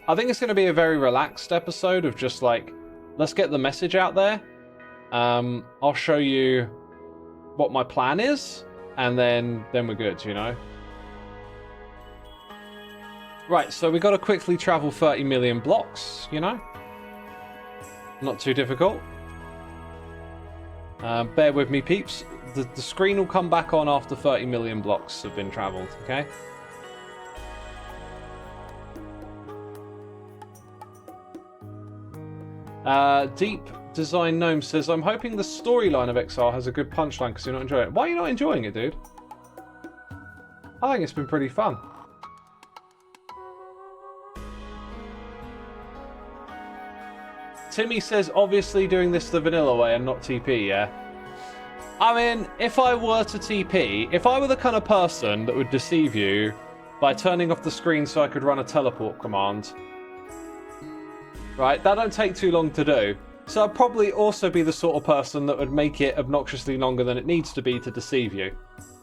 I think it's going to be a very relaxed episode of just like, let's get the message out there. I'll show you what my plan is, and then we're good, you know? Right, so we got to quickly travel 30 million blocks, you know? Not too difficult. Bear with me, peeps. The screen will come back on after 30 million blocks have been travelled, okay? Deep Design Gnome says, I'm hoping the storyline of Exile has a good punchline because you're not enjoying it. Why are you not enjoying it, dude? I think it's been pretty fun. Timmy says, obviously doing this the vanilla way and not TP, yeah? I mean, if I were to TP, if I were the kind of person that would deceive you by turning off the screen so I could run a teleport command, right, that don't take too long to do. So I'd probably also be the sort of person that would make it obnoxiously longer than it needs to be to deceive you.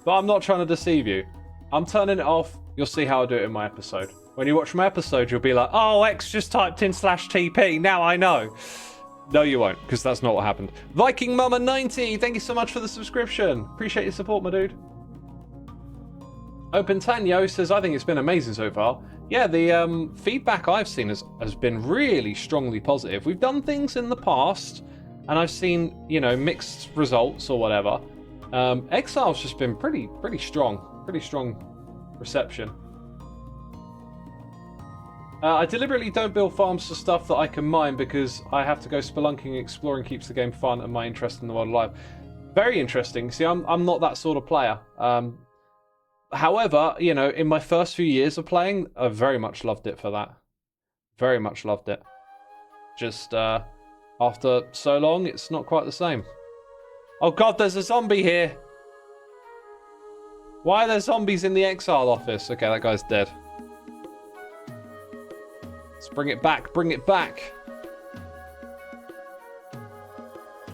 But I'm not trying to deceive you. I'm turning it off. You'll see how I do it in my episode. When you watch my episode, you'll be like, oh, X just typed in /TP. Now I know. No, you won't, because that's not what happened. Viking Mama 90, thank you so much for the subscription. Appreciate your support, my dude. Open Tanyo says, I think it's been amazing so far. Yeah, the feedback I've seen has been really strongly positive. We've done things in the past, and I've seen, you know, mixed results or whatever. Exile's just been pretty strong reception. I deliberately don't build farms for stuff that I can mine because I have to go spelunking and exploring keeps the game fun and my interest in the world alive. Very interesting. See, I'm not that sort of player. However, you know, in my first few years of playing, I very much loved it for that. Very much loved it. Just after so long, it's not quite the same. Oh god, there's a zombie here! Why are there zombies in the Exile office? Okay, that guy's dead. Let's bring it back, bring it back.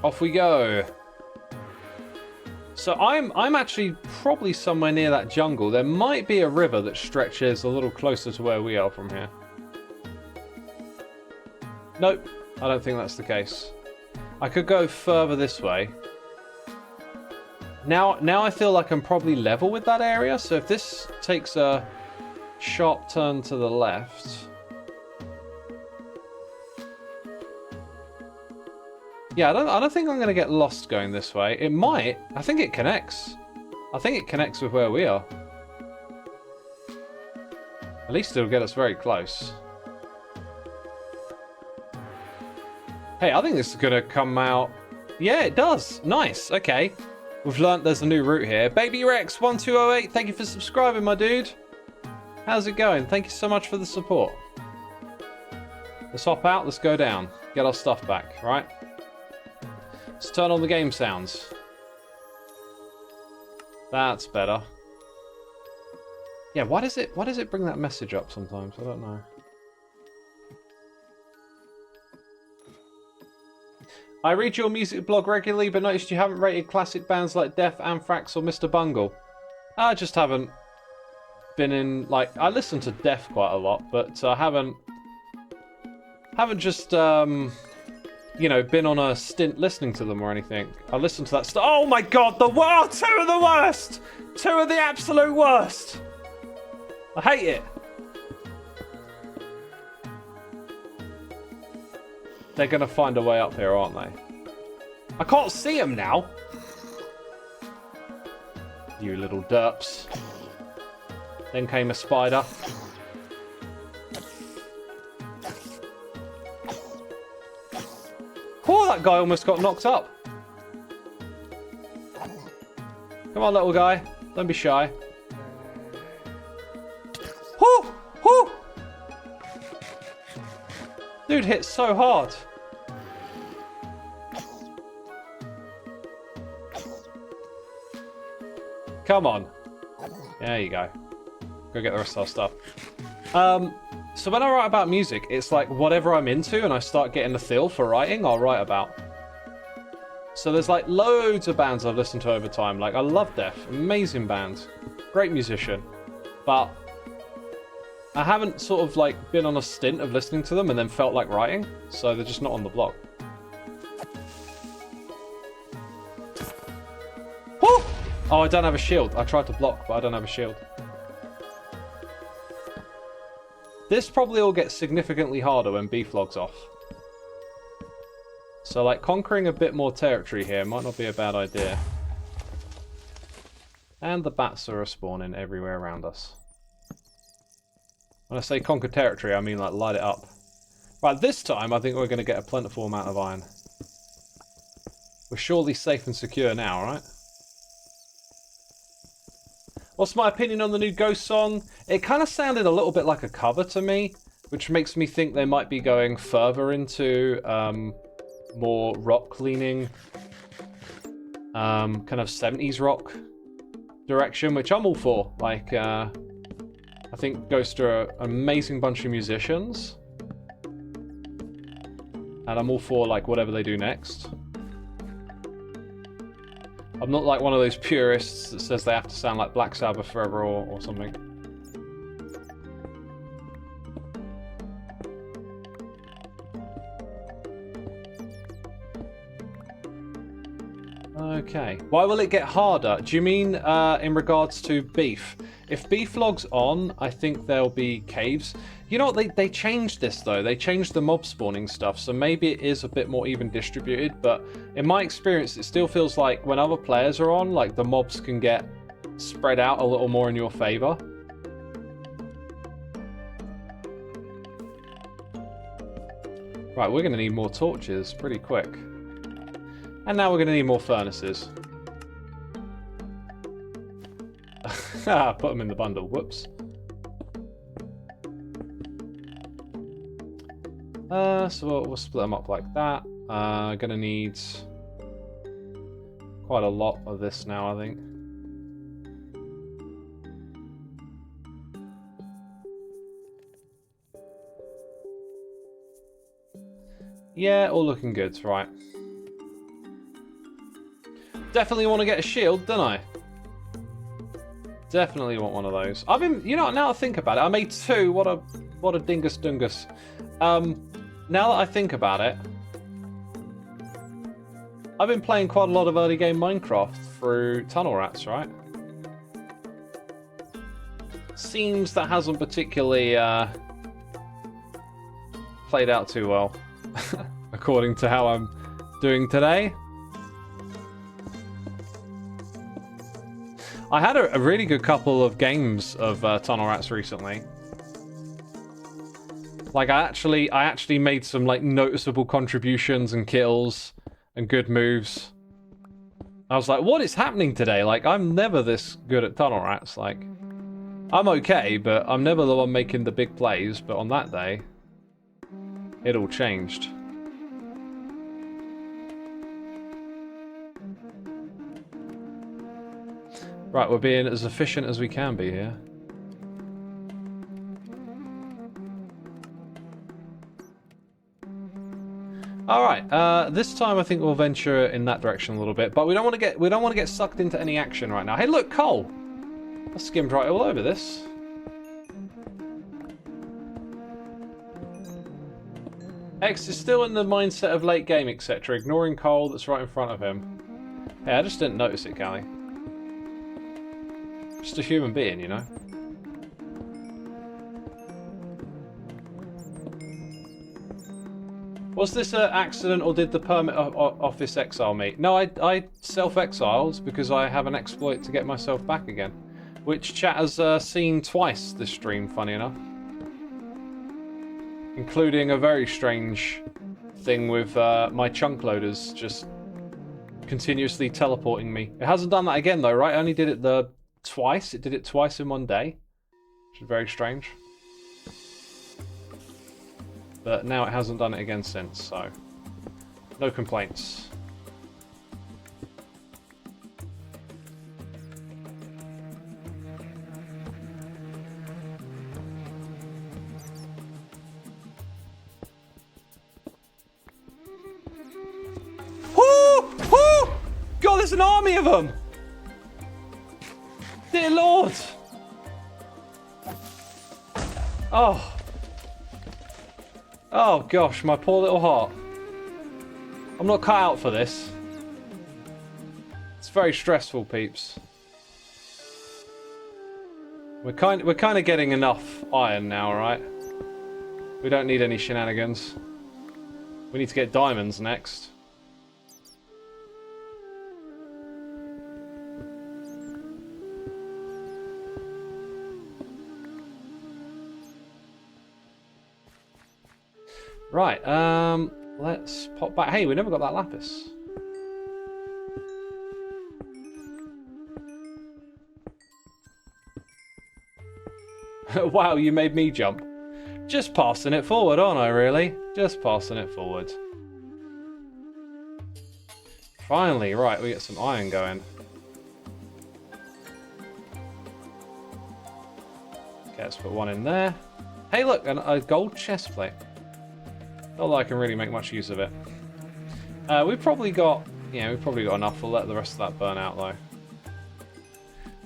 Off we go. So I'm actually probably somewhere near that jungle. There might be a river that stretches a little closer to where we are from here. Nope, I don't think that's the case. I could go further this way. Now I feel like I'm probably level with that area, so if this takes a sharp turn to the left... Yeah, I don't think I'm going to get lost going this way. It might. I think it connects. I think it connects with where we are. At least it'll get us very close. Hey, I think this is going to come out... Yeah, it does. Nice. Okay. We've learnt there's a new route here. Baby Rex 1208, thank you for subscribing, my dude. How's it going? Thank you so much for the support. Let's hop out. Let's go down. Get our stuff back, right? Let's turn on the game sounds. That's better. Yeah, why does it bring that message up sometimes? I don't know. I read your music blog regularly, but noticed you haven't rated classic bands like Def, Anthrax, or Mr. Bungle. I just haven't been in, like, I listen to Def quite a lot, but I haven't just, you know, been on a stint listening to them or anything. I listen to that stuff. Oh my god, two of the worst! Two of the absolute worst! I hate it. They're gonna find a way up here, aren't they? I can't see them now! You little derps. Then came a spider. Oh, that guy almost got knocked up. Come on, little guy. Don't be shy. Whoo! Whoo! Dude hits so hard. Come on. There you go. Go get the rest of our stuff. So when I write about music, it's like whatever I'm into and I start getting the feel for writing, I'll write about. So there's like loads of bands I've listened to over time. Like I love Def, amazing band, great musician. But I haven't sort of like been on a stint of listening to them and then felt like writing. So they're just not on the blog. Woo! Oh, I don't have a shield. I tried to block, but I don't have a shield. This probably will get significantly harder when beef logs off. So, like, conquering a bit more territory here might not be a bad idea. And the bats are spawning everywhere around us. When I say conquer territory, I mean, like, light it up. Right, this time, I think we're going to get a plentiful amount of iron. We're surely safe and secure now, right? What's my opinion on the new Ghost song? It kind of sounded a little bit like a cover to me, which makes me think they might be going further into more rock-leaning, kind of 70s rock direction, which I'm all for. Like, I think Ghost are an amazing bunch of musicians, and I'm all for like whatever they do next. I'm not like one of those purists that says they have to sound like Black Sabbath forever or something. Okay. Why will it get harder? Do you mean in regards to beef? If beef logs on, I think there'll be caves. You know what? They changed this, though. They changed the mob spawning stuff, so maybe it is a bit more even distributed, but in my experience, it still feels like when other players are on, like, the mobs can get spread out a little more in your favor. Right, we're going to need more torches pretty quick. And now we're going to need more furnaces. Put them in the bundle. Whoops. So we'll split them up like that. Gonna need quite a lot of this now, I think. Yeah, all looking good, right. Definitely want to get a shield, don't I? Definitely want one of those. I've been, you know, now I think about it, I made 2. What a dingus dungus. Now that I think about it, I've been playing quite a lot of early game Minecraft through Tunnel Rats, right? Seems that hasn't particularly played out too well, according to how I'm doing today. I had a really good couple of games of Tunnel Rats recently. Like I actually made some like noticeable contributions and kills and good moves. I was like, what is happening today? Like I'm never this good at Tunnel Rats. Like I'm okay, but I'm never the one making the big plays. But on that day, it all changed. Right, we're being as efficient as we can be here. All right, this time I think we'll venture in that direction a little bit, but we don't want to get sucked into any action right now. Hey, look, coal! I skimmed right all over this. X is still in the mindset of late game, etc., ignoring coal that's right in front of him. Hey, I just didn't notice it, Callie. Just a human being, you know? Was this an accident or did the permit office exile me? No, I self-exiled because I have an exploit to get myself back again. Which chat has seen twice this stream, funny enough. Including a very strange thing with my chunk loaders just continuously teleporting me. It hasn't done that again though, right? I only did it twice. It did it twice in one day. Which is very strange. But now it hasn't done it again since, so no complaints. Whoo! Whoo! God, there's an army of them! Dear Lord! Oh. Oh gosh, my poor little heart. I'm not cut out for this. It's very stressful, peeps. We're kind of getting enough iron now, right? We don't need any shenanigans. We need to get diamonds next. Right, let's pop back. Hey, we never got that lapis. Wow, you made me jump. Just passing it forward, aren't I, really? Just passing it forward. Finally, right, we get some iron going. Okay, let's put one in there. Hey, look, a gold chest plate. Not that I can really make much use of it. We've probably got enough. We'll let the rest of that burn out, though.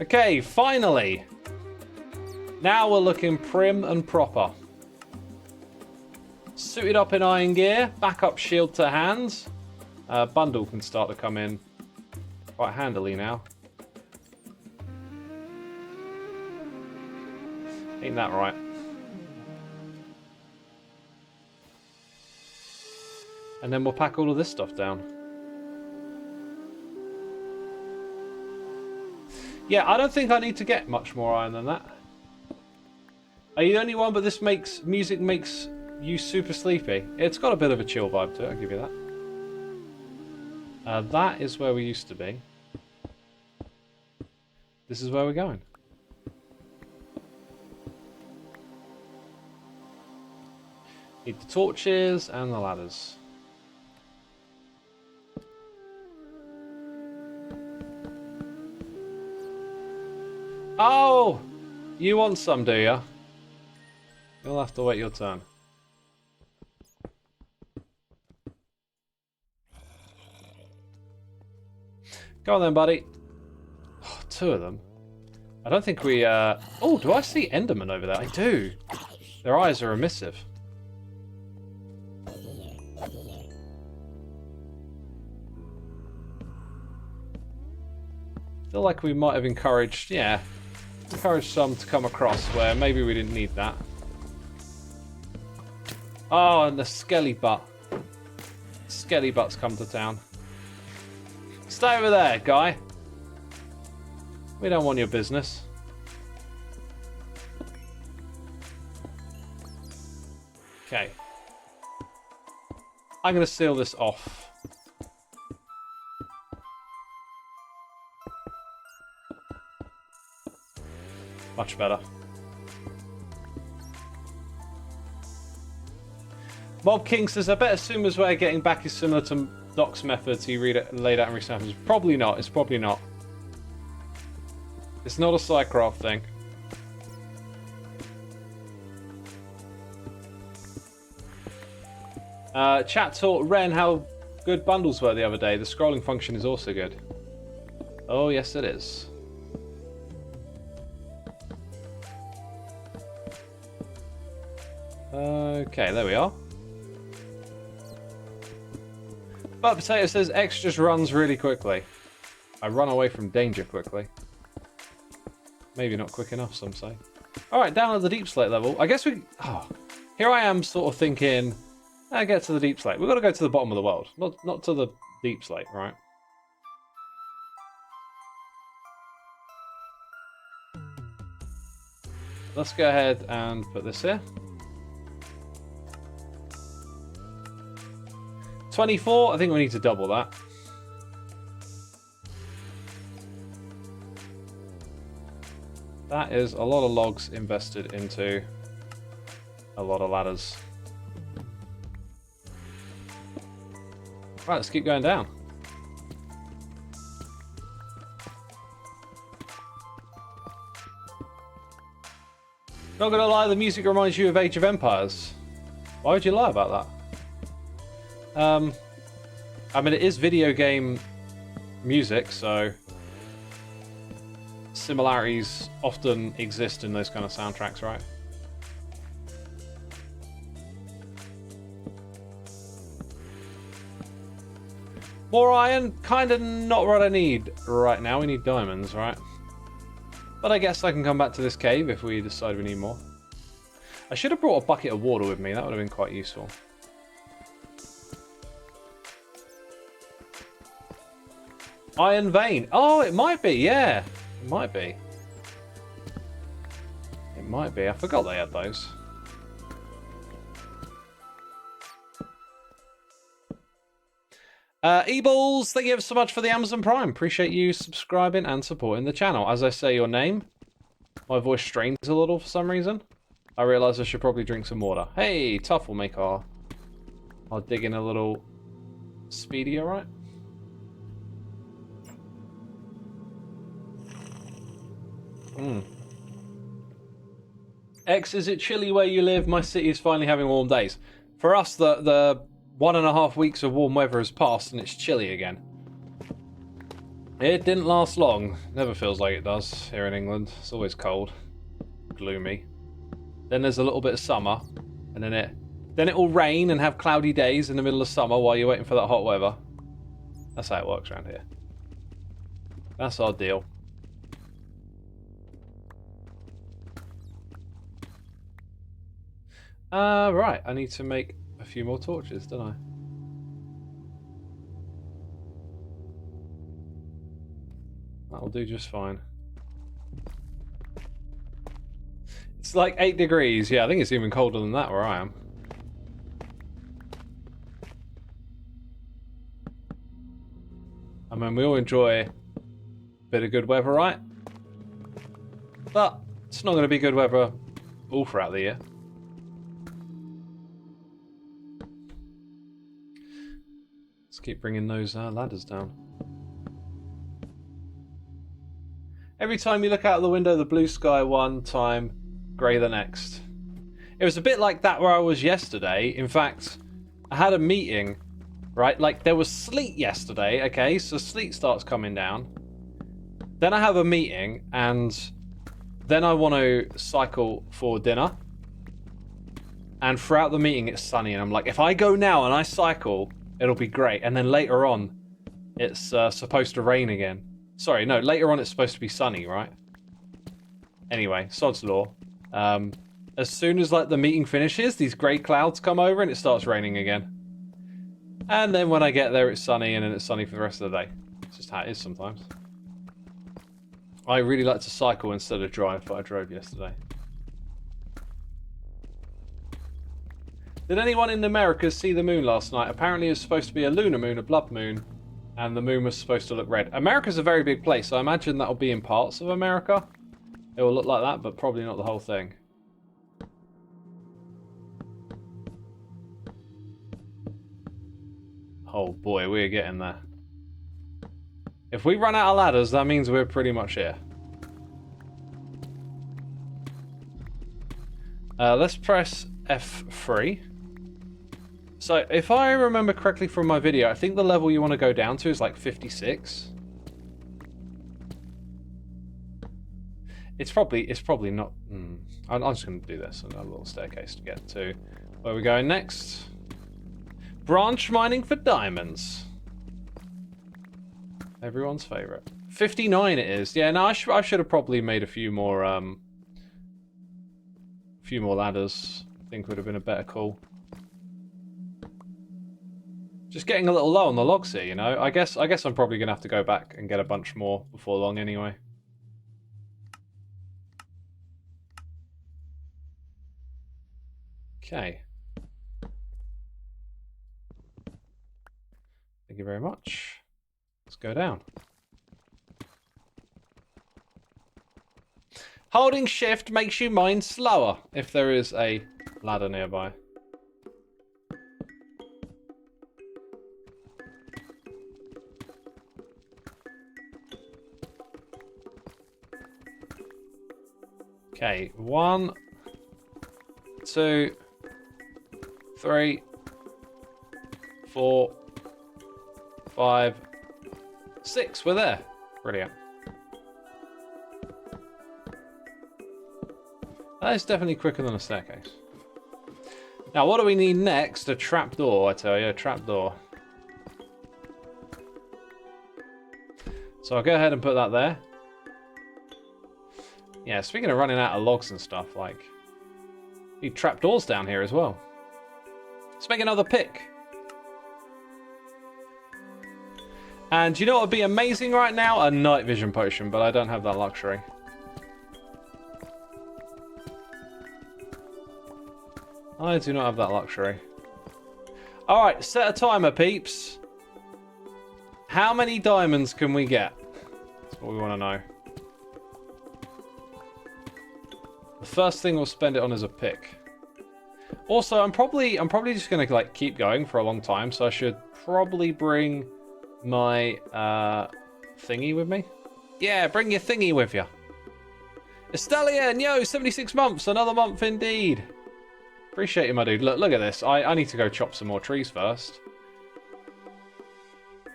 Okay, finally! Now we're looking prim and proper. Suited up in iron gear, backup shield to hand. Bundle can start to come in quite handily now. Ain't that right? And then we'll pack all of this stuff down. Yeah, I don't think I need to get much more iron than that. Are you the only one, but this music makes you super sleepy? It's got a bit of a chill vibe to it, I'll give you that. That is where we used to be. This is where we're going. Need the torches and the ladders. Oh! You want some, do you? You'll have to wait your turn. Go on then, buddy. Oh, 2 of them. I don't think we... Oh, do I see Enderman over there? I do. Their eyes are emissive. Feel like we might have encouraged some to come across where maybe we didn't need that. Oh, and the skelly butt. Skelly butts come to town. Stay over there, guy. We don't want your business. Okay. I'm going to seal this off. Much better. Bob King says, I bet Xisuma's way of getting back is similar to Doc's methods he laid out in recent episodes. Probably not. It's probably not. It's not a Psycraft thing. Chat taught Ren how good bundles were the other day. The scrolling function is also good. Oh, yes it is. Okay, there we are. But Potato says X just runs really quickly. I run away from danger quickly. Maybe not quick enough, some say. Alright, down at the deep slate level. I guess we... Oh, here I am sort of thinking... I get to the deep slate. We've got to go to the bottom of the world. Not to the deep slate, right? Let's go ahead and put this here. 24, I think we need to double that. That is a lot of logs invested into a lot of ladders. Right, let's keep going down. Not gonna lie, the music reminds you of Age of Empires. Why would you lie about that? I mean, it is video game music, so similarities often exist in those kind of soundtracks, right? More iron, kind of not what I need right now. We need diamonds, right? But I guess I can come back to this cave if we decide we need more. I should have brought a bucket of water with me. That would have been quite useful. Iron vein. Oh, it might be, yeah. It might be. It might be. I forgot they had those. E-Balls, thank you ever so much for the Amazon Prime. Appreciate you subscribing and supporting the channel. As I say your name, my voice strains a little for some reason. I realise I should probably drink some water. Hey, Tough will make our digging a little speedier, right? X, is it chilly where you live? My city is finally having warm days. For us, the 1.5 weeks of warm weather has passed and it's chilly again. It didn't last long. Never feels like it does here in England. It's always cold, gloomy. Then there's a little bit of summer, and then it will rain and have cloudy days in the middle of summer while you're waiting for that hot weather. That's how it works around here. That's our deal. Right, I need to make a few more torches, don't I? That'll do just fine. It's like 8 degrees. Yeah, I think it's even colder than that where I am. I mean, we all enjoy a bit of good weather, right? But it's not going to be good weather all throughout the year. Let's keep bringing those ladders down. Every time you look out the window, the blue sky one time, grey the next. It was a bit like that where I was yesterday. In fact, I had a meeting, right? Like, there was sleet yesterday, okay? So sleet starts coming down. Then I have a meeting, and then I want to cycle for dinner. And throughout the meeting, it's sunny, and I'm like, if I go now and I cycle, it'll be great. And then later on, it's supposed to rain again. Sorry, no, later on it's supposed to be sunny, right? Anyway, sod's law. As soon as like the meeting finishes, these grey clouds come over and it starts raining again. And then when I get there, it's sunny, and then it's sunny for the rest of the day. It's just how it is sometimes. I really like to cycle instead of drive, but I drove yesterday. Did anyone in America see the moon last night? Apparently it was supposed to be a lunar moon, a blood moon, and the moon was supposed to look red. America's a very big place, so I imagine that'll be in parts of America. It will look like that, but probably not the whole thing. Oh boy, we're getting there. If we run out of ladders, that means we're pretty much here. Let's press F3. So, if I remember correctly from my video, I think the level you want to go down to is like 56. It's probably not... I'm just going to do this, and a little staircase to get to where we're going next. Branch mining for diamonds. Everyone's favorite. 59 it is. Yeah, no, I should have probably made a few more ladders. I think would have been a better call. Just getting a little low on the logs here, you know. I guess I'm probably gonna have to go back and get a bunch more before long anyway. Okay. Thank you very much. Let's go down. Holding shift makes you mine slower if there is a ladder nearby. Okay, 1, 2, 3, 4, 5, 6. We're there. Brilliant. That is definitely quicker than a staircase. Now, what do we need next? A trapdoor, I tell you. A trapdoor. So I'll go ahead and put that there. Yeah, speaking of running out of logs and stuff, like... need trapdoors down here as well. Let's make another pick. And you know what would be amazing right now? A night vision potion, but I don't have that luxury. I do not have that luxury. Alright, set a timer, peeps. How many diamonds can we get? That's what we want to know. The first thing we'll spend it on is a pick. Also, I'm probably just gonna like keep going for a long time, so I should probably bring my thingy with me. Yeah, bring your thingy with you. Estelian, yo, 76 months, another month indeed. Appreciate you, my dude. Look at this. I need to go chop some more trees first.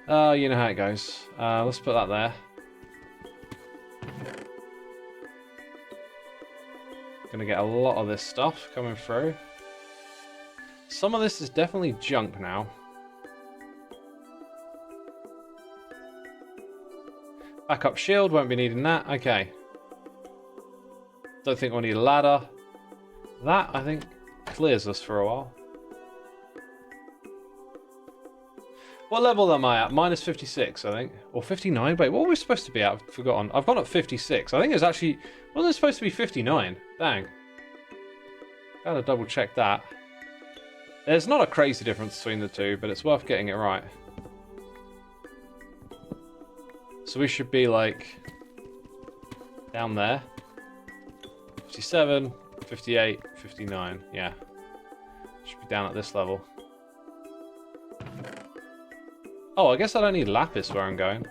You know how it goes. Let's put that there. Gonna get a lot of this stuff coming through. Some of this is definitely junk now. Backup shield, won't be needing that. Okay. Don't think we'll need a ladder. That, I think, clears us for a while. What level am I at? Minus 56, I think. Or 59? Wait, what were we supposed to be at? I've forgotten. I've gone at 56. I think it was actually... wasn't it supposed to be 59? Dang. Gotta double check that. There's not a crazy difference between the two, but it's worth getting it right. So we should be like... down there. 57, 58, 59. Yeah. Should be down at this level. Oh, I guess I don't need lapis where I'm going.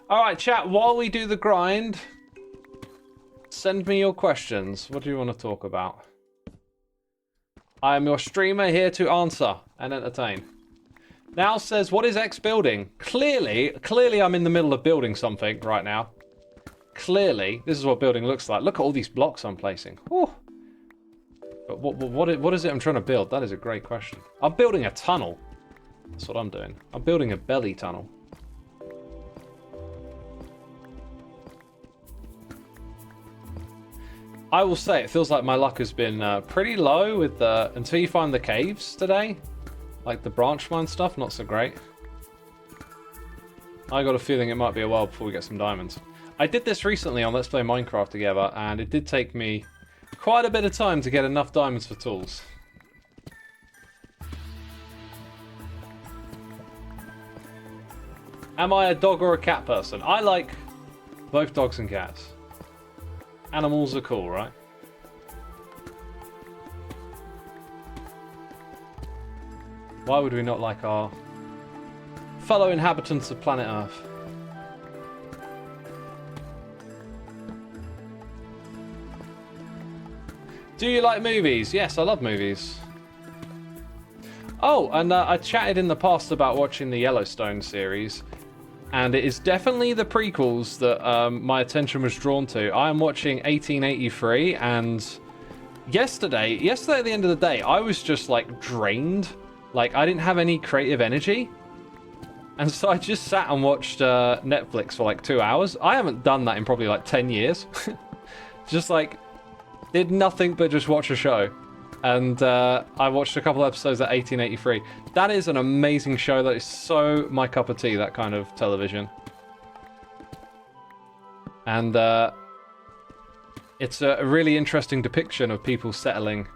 Alright, chat, while we do the grind, send me your questions. What do you want to talk about? I am your streamer here to answer and entertain. Now says, what is X building? Clearly I'm in the middle of building something right now. Clearly, this is what building looks like. Look at all these blocks I'm placing. Whew. But what is it I'm trying to build? That is a great question. I'm building a tunnel. That's what I'm doing. I'm building a belly tunnel. I will say, it feels like my luck has been pretty low with the... Until you find the caves today. Like the branch mine stuff, not so great. I got a feeling it might be a while before we get some diamonds. I did this recently on Let's Play Minecraft together, and it did take me quite a bit of time to get enough diamonds for tools. Am I a dog or a cat person? I like both dogs and cats. Animals are cool, right? Why would we not like our fellow inhabitants of planet Earth? Do you like movies? Yes, I love movies. Oh, and I chatted in the past about watching the Yellowstone series. And it is definitely the prequels that my attention was drawn to. I am watching 1883, and yesterday at the end of the day, I was just like drained. Like, I didn't have any creative energy. And so I just sat and watched Netflix for like 2 hours. I haven't done that in probably like 10 years. Just like, did nothing but just watch a show. And I watched a couple episodes at 1883. That is an amazing show. That is so my cup of tea, that kind of television. And it's a really interesting depiction of people settling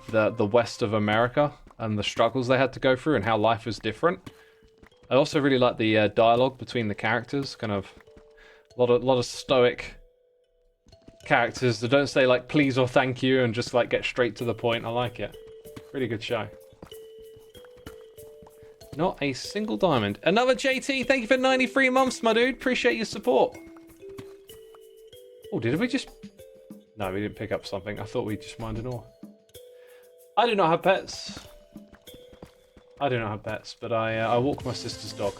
the west of America and the struggles they had to go through and how life was different. I also really like the dialogue between the characters. Kind of a lot of stoic characters that don't say like please or thank you and just like get straight to the point. I like it. Really good show. Not a single diamond. Another JT, thank you for 93 months, my dude. Appreciate your support. Oh, did we just... No, we didn't pick up something. I thought we just mined an ore. I do not have pets. I do not have pets, but I walk my sister's dog.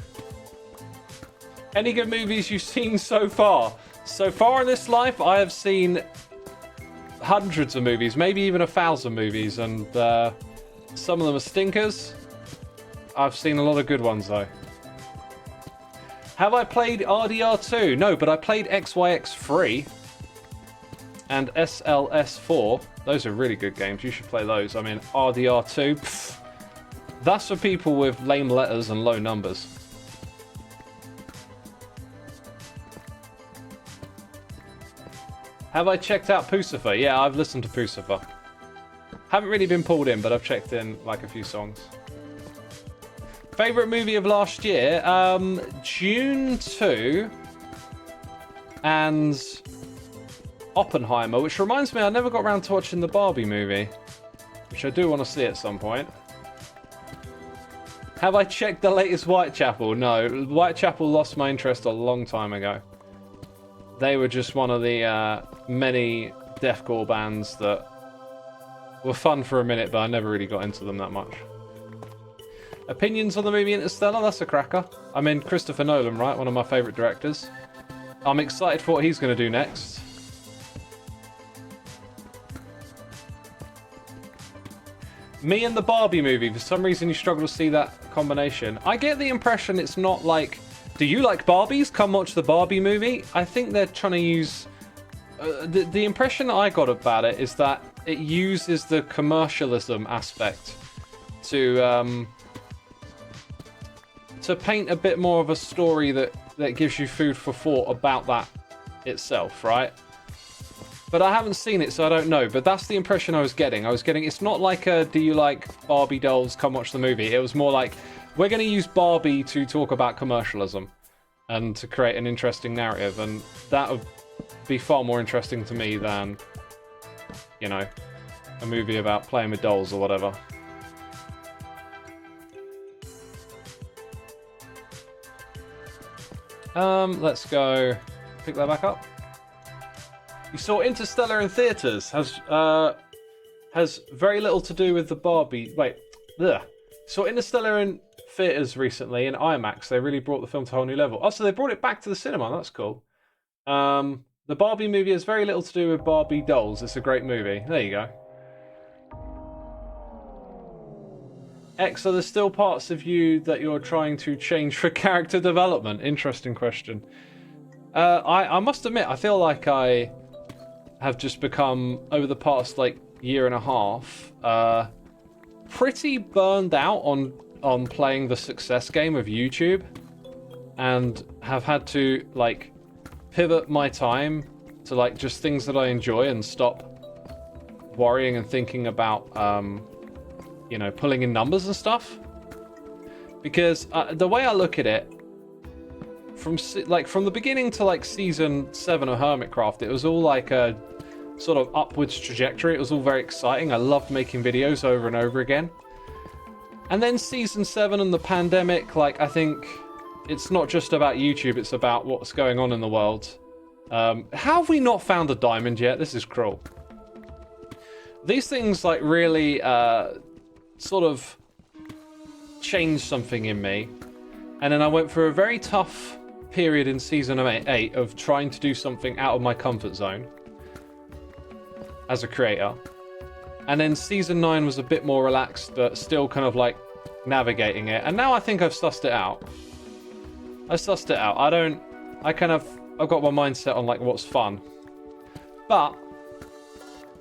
Any good movies you've seen so far? So far in this life, I have seen hundreds of movies, maybe even 1,000 movies, and some of them are stinkers. I've seen a lot of good ones, though. Have I played RDR2? No, but I played XYX3 and SLS4. Those are really good games. You should play those. I mean, RDR2, pff, that's for people with lame letters and low numbers. Have I checked out Pucifer? Yeah, I've listened to Pucifer. Haven't really been pulled in, but I've checked in like a few songs. Favorite movie of last year? Dune 2 and Oppenheimer, which reminds me I never got around to watching the Barbie movie, which I do want to see at some point. Have I checked the latest Whitechapel? No, Whitechapel lost my interest a long time ago. They were just one of the many deathcore bands that were fun for a minute, but I never really got into them that much. Opinions on the movie Interstellar? That's a cracker. I mean, Christopher Nolan, right? One of my favourite directors. I'm excited for what he's going to do next. Me and the Barbie movie, for some reason you struggle to see that combination. I get the impression it's not like, do you like Barbies? Come watch the Barbie movie. I think they're trying to use... the impression I got about it is that it uses the commercialism aspect to paint a bit more of a story that gives you food for thought about that itself, right? But I haven't seen it, so I don't know. But that's the impression I was getting. It's not like a, do you like Barbie dolls? Come watch the movie. It was more like, we're going to use Barbie to talk about commercialism and to create an interesting narrative. And that would be far more interesting to me than, you know, a movie about playing with dolls or whatever. Let's go pick that back up. You saw Interstellar in theaters. has very little to do with the Barbie. Wait, ugh. Saw Interstellar in theaters recently in IMAX. They really brought the film to a whole new level. Oh, so they brought it back to the cinema. That's cool. The Barbie movie has very little to do with Barbie dolls. It's a great movie. There you go. X, are there still parts of you that you're trying to change for character development? Interesting question. I must admit, I feel like I have just become, over the past like year and a half, pretty burned out on playing the success game of YouTube, and have had to like pivot my time to like just things that I enjoy and stop worrying and thinking about you know, pulling in numbers and stuff. Because the way I look at it, from the beginning to like season 7 of Hermitcraft, it was all like a sort of upwards trajectory. It was all very exciting. I loved making videos over and over again. And then season 7 and the pandemic, like, I think it's not just about YouTube, it's about what's going on in the world. How have we not found a diamond yet? This is cruel. These things like really sort of changed something in me. And then I went through a very tough period in season 8 of trying to do something out of my comfort zone as a creator. And then season 9 was a bit more relaxed, but still kind of like navigating it. And now I think I've sussed it out. I've got my mindset on like what's fun. But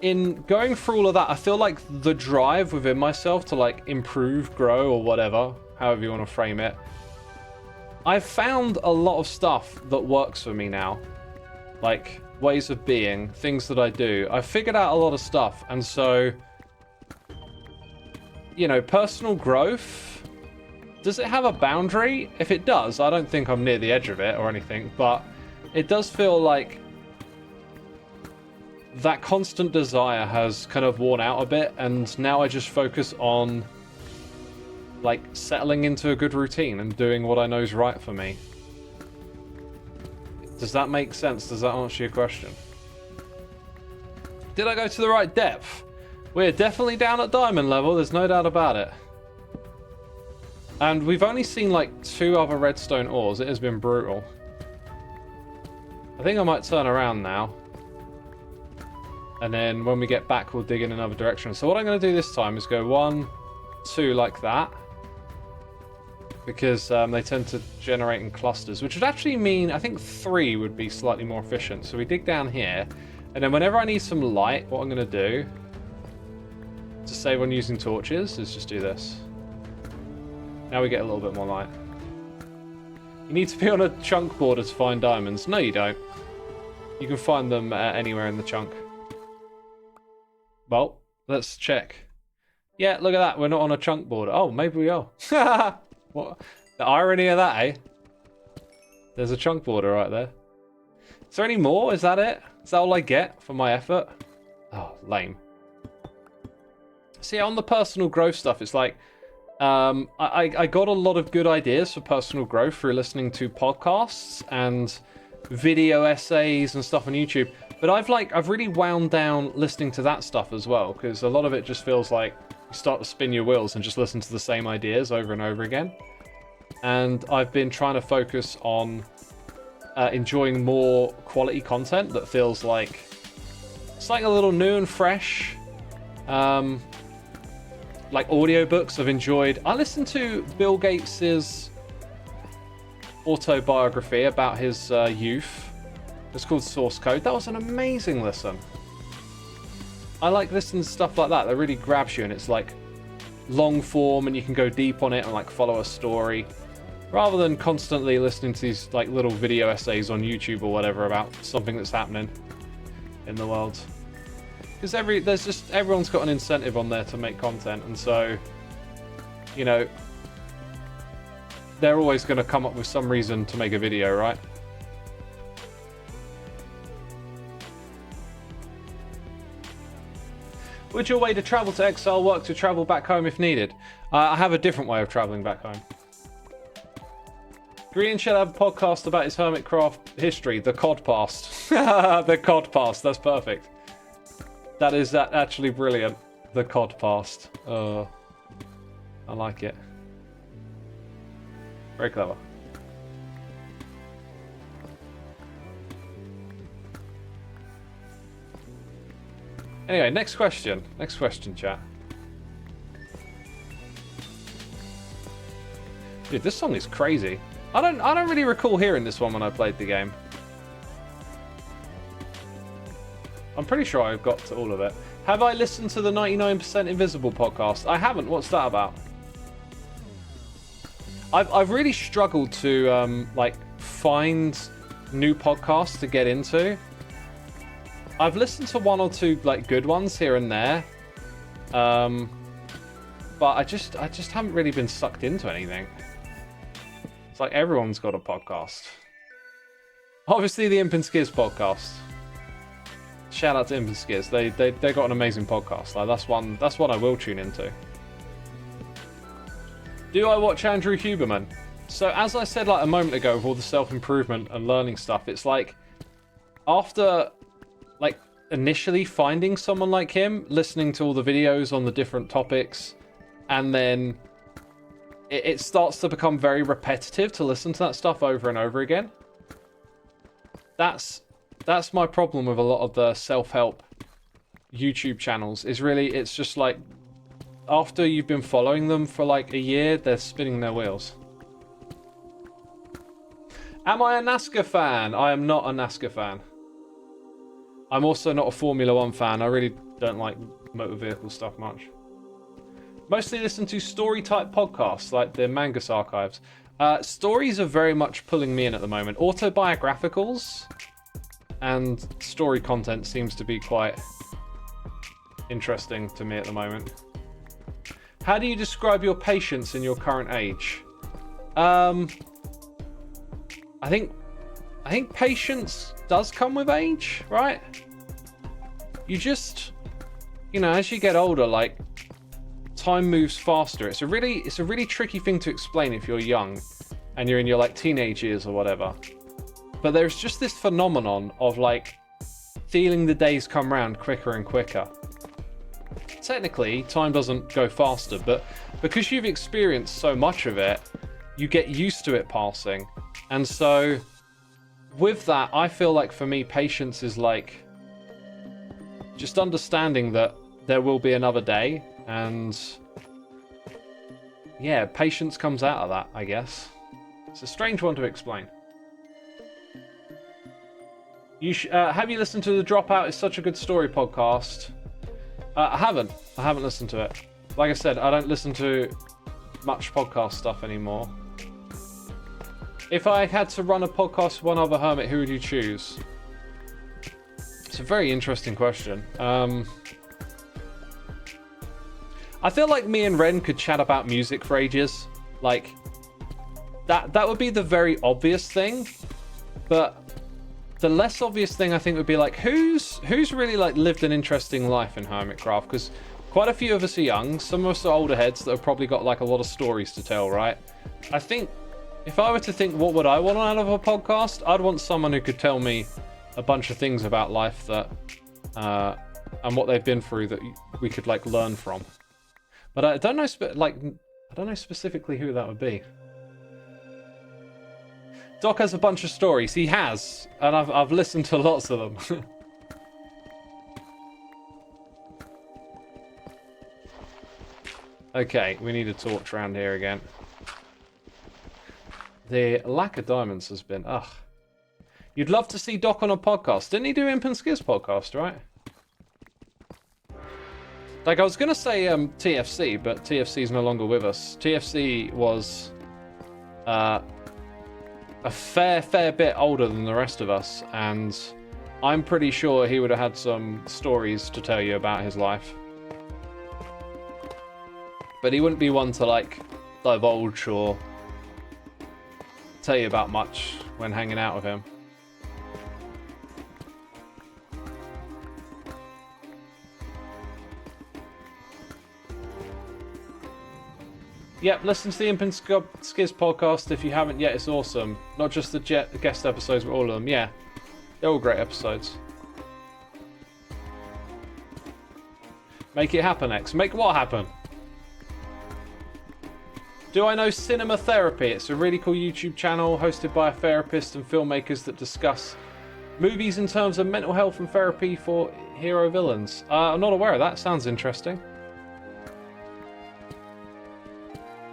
in going through all of that, I feel like the drive within myself to like improve, grow, or whatever, however you want to frame it, I've found a lot of stuff that works for me now. Like ways of being, things that I do. I've figured out a lot of stuff, and so, you know, personal growth, does it have a boundary? If it does, I don't think I'm near the edge of it or anything, but it does feel like that constant desire has kind of worn out a bit, and now I just focus on like settling into a good routine and doing what I know is right for me. Does that make sense? Does that answer your question? Did I go to the right depth? We're definitely down at diamond level, there's no doubt about it. And we've only seen like 2 other redstone ores. It has been brutal. I think I might turn around now. And then when we get back, we'll dig in another direction. So what I'm going to do this time is go 1, 2 like that. Because they tend to generate in clusters, which would actually mean, I think 3 would be slightly more efficient. So we dig down here. And then whenever I need some light, what I'm going to do to save on using torches is just do this. Now we get a little bit more light. You need to be on a chunk border to find diamonds. No, you don't. You can find them anywhere in the chunk. Well, let's check. Yeah, look at that. We're not on a chunk border. Oh, maybe we are. What? The irony of that, eh? There's a chunk border right there. Is there any more? Is that it? Is that all I get for my effort? Oh, lame. See, on the personal growth stuff, it's like, I got a lot of good ideas for personal growth through listening to podcasts and video essays and stuff on YouTube. But I've really wound down listening to that stuff as well, because a lot of it just feels like you start to spin your wheels and just listen to the same ideas over and over again. And I've been trying to focus on enjoying more quality content that feels like it's like a little new and fresh. Like audiobooks I've enjoyed. I listened to Bill Gates's autobiography about his youth. It's called Source Code. That was an amazing listen. I like listening to stuff like that. That really grabs you, and it's like long form, and you can go deep on it and like follow a story, rather than constantly listening to these like little video essays on YouTube or whatever about something that's happening in the world. Because everyone's got an incentive on there to make content, and so, you know, they're always going to come up with some reason to make a video, right? Would your way to travel to Exile work to travel back home if needed? I have a different way of traveling back home. Green should have a podcast about his Hermitcraft history, the Codpast. The Codpast, that's perfect. That is actually brilliant. The COD past. I like it. Very clever. Anyway, next question. Next question, chat. Dude, this song is crazy. I don't really recall hearing this one when I played the game. I'm pretty sure I've got to all of it. Have I listened to the 99% Invisible podcast? I haven't. What's that about? I've really struggled to like find new podcasts to get into. I've listened to one or two like good ones here and there, but I just haven't really been sucked into anything. It's like everyone's got a podcast. Obviously, the Imp and Skiz podcast. Shout out to Imp and Skiz. They got an amazing podcast. Like that's one I will tune into. Do I watch Andrew Huberman? So as I said like a moment ago, with all the self-improvement and learning stuff, it's like after like initially finding someone like him, listening to all the videos on the different topics, and then it starts to become very repetitive to listen to that stuff over and over again. That's my problem with a lot of the self-help YouTube channels, is really, it's just like after you've been following them for like a year, they're spinning their wheels. Am I a NASCAR fan? I am not a NASCAR fan. I'm also not a Formula 1 fan. I really don't like motor vehicle stuff much. Mostly listen to story-type podcasts, like the Mangus Archives. Stories are very much pulling me in at the moment. Autobiographicals and story content seems to be quite interesting to me at the moment. How do you describe your patience in your current age? I think patience does come with age, right? You just, you know, as you get older, like time moves faster. It's a really tricky thing to explain if you're young and you're in your like teenage years or whatever. But there's just this phenomenon of like feeling the days come round quicker and quicker. Technically, time doesn't go faster, but because you've experienced so much of it, you get used to it passing. And so with that, I feel like for me, patience is like just understanding that there will be another day, and yeah, patience comes out of that, I guess. It's a strange one to explain. Have you listened to The Dropout? It's such a good story podcast. I haven't listened to it. Like I said, I don't listen to much podcast stuff anymore. If I had to run a podcast with one other hermit, who would you choose? It's a very interesting question. I feel like me and Ren could chat about music for ages. Like, that would be the very obvious thing. But the less obvious thing, I think, would be like, who's really like lived an interesting life in Hermitcraft? Because quite a few of us are young. Some of us are older heads that have probably got like a lot of stories to tell, right? I think if I were to think what would I want out of a podcast, I'd want someone who could tell me a bunch of things about life that and what they've been through that we could like learn from. But I don't know specifically who that would be. Doc has a bunch of stories. He has, and I've listened to lots of them. Okay, we need a torch around here again. The lack of diamonds has been, ugh. You'd love to see Doc on a podcast. Didn't he do Imp and Skiz podcast, right? Like, I was going to say TFC, but TFC's no longer with us. TFC was a fair bit older than the rest of us, and I'm pretty sure he would have had some stories to tell you about his life. But he wouldn't be one to, like, divulge or tell you about much when hanging out with him. Yep, listen to the Imp and Skiz podcast if you haven't yet. It's awesome. Not just the guest episodes, but all of them. Yeah, they're all great episodes. Make it happen, X. Make what happen? Do I know Cinema Therapy? It's a really cool YouTube channel hosted by a therapist and filmmakers that discuss movies in terms of mental health and therapy for hero villains. I'm not aware of that. Sounds interesting.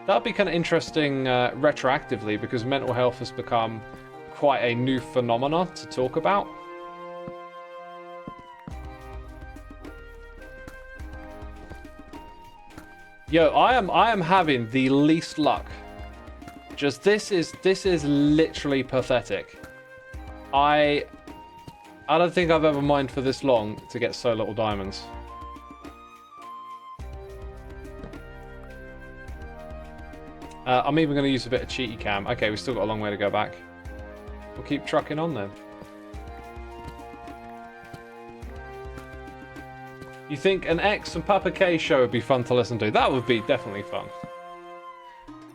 That'd be kind of interesting retroactively, because mental health has become quite a new phenomena to talk about. Yo, I am having the least luck. Just this is literally pathetic. I don't think I've ever mined for this long to get so little diamonds. I'm even going to use a bit of cheaty cam. Okay, we've still got a long way to go back. We'll keep trucking on then. You think an X and Papa K show would be fun to listen to? That would be definitely fun.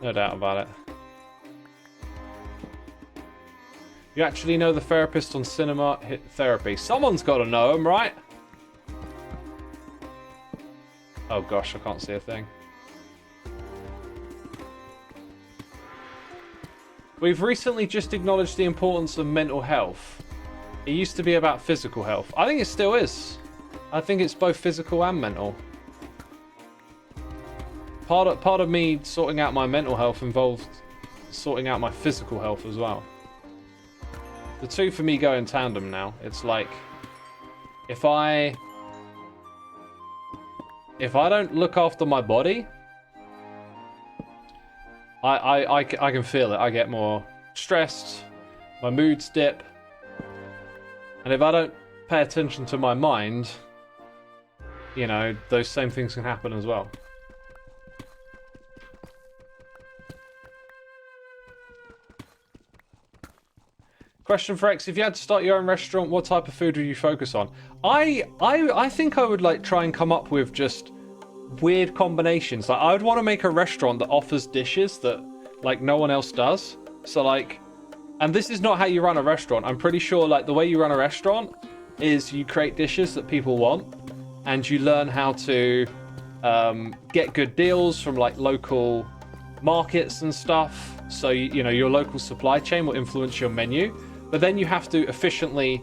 No doubt about it. You actually know the therapist on Cinema Therapy. Someone's got to know him, right? Oh gosh, I can't see a thing. We've recently just acknowledged the importance of mental health. It used to be about physical health. I think it still is. I think it's both physical and mental. Part of me sorting out my mental health involved sorting out my physical health as well. The two for me go in tandem now. It's like, if I don't look after my body, I can feel it. I get more stressed, my moods dip, and if I don't pay attention to my mind, you know, those same things can happen as well. Question for X: if you had to start your own restaurant, what type of food would you focus on? I think I would like try and come up with just weird combinations. Like, I would want to make a restaurant that offers dishes that like no one else does. So like, and this is not how you run a restaurant. I'm pretty sure like the way you run a restaurant is you create dishes that people want, and you learn how to get good deals from like local markets and stuff. So you know, your local supply chain will influence your menu, but then you have to efficiently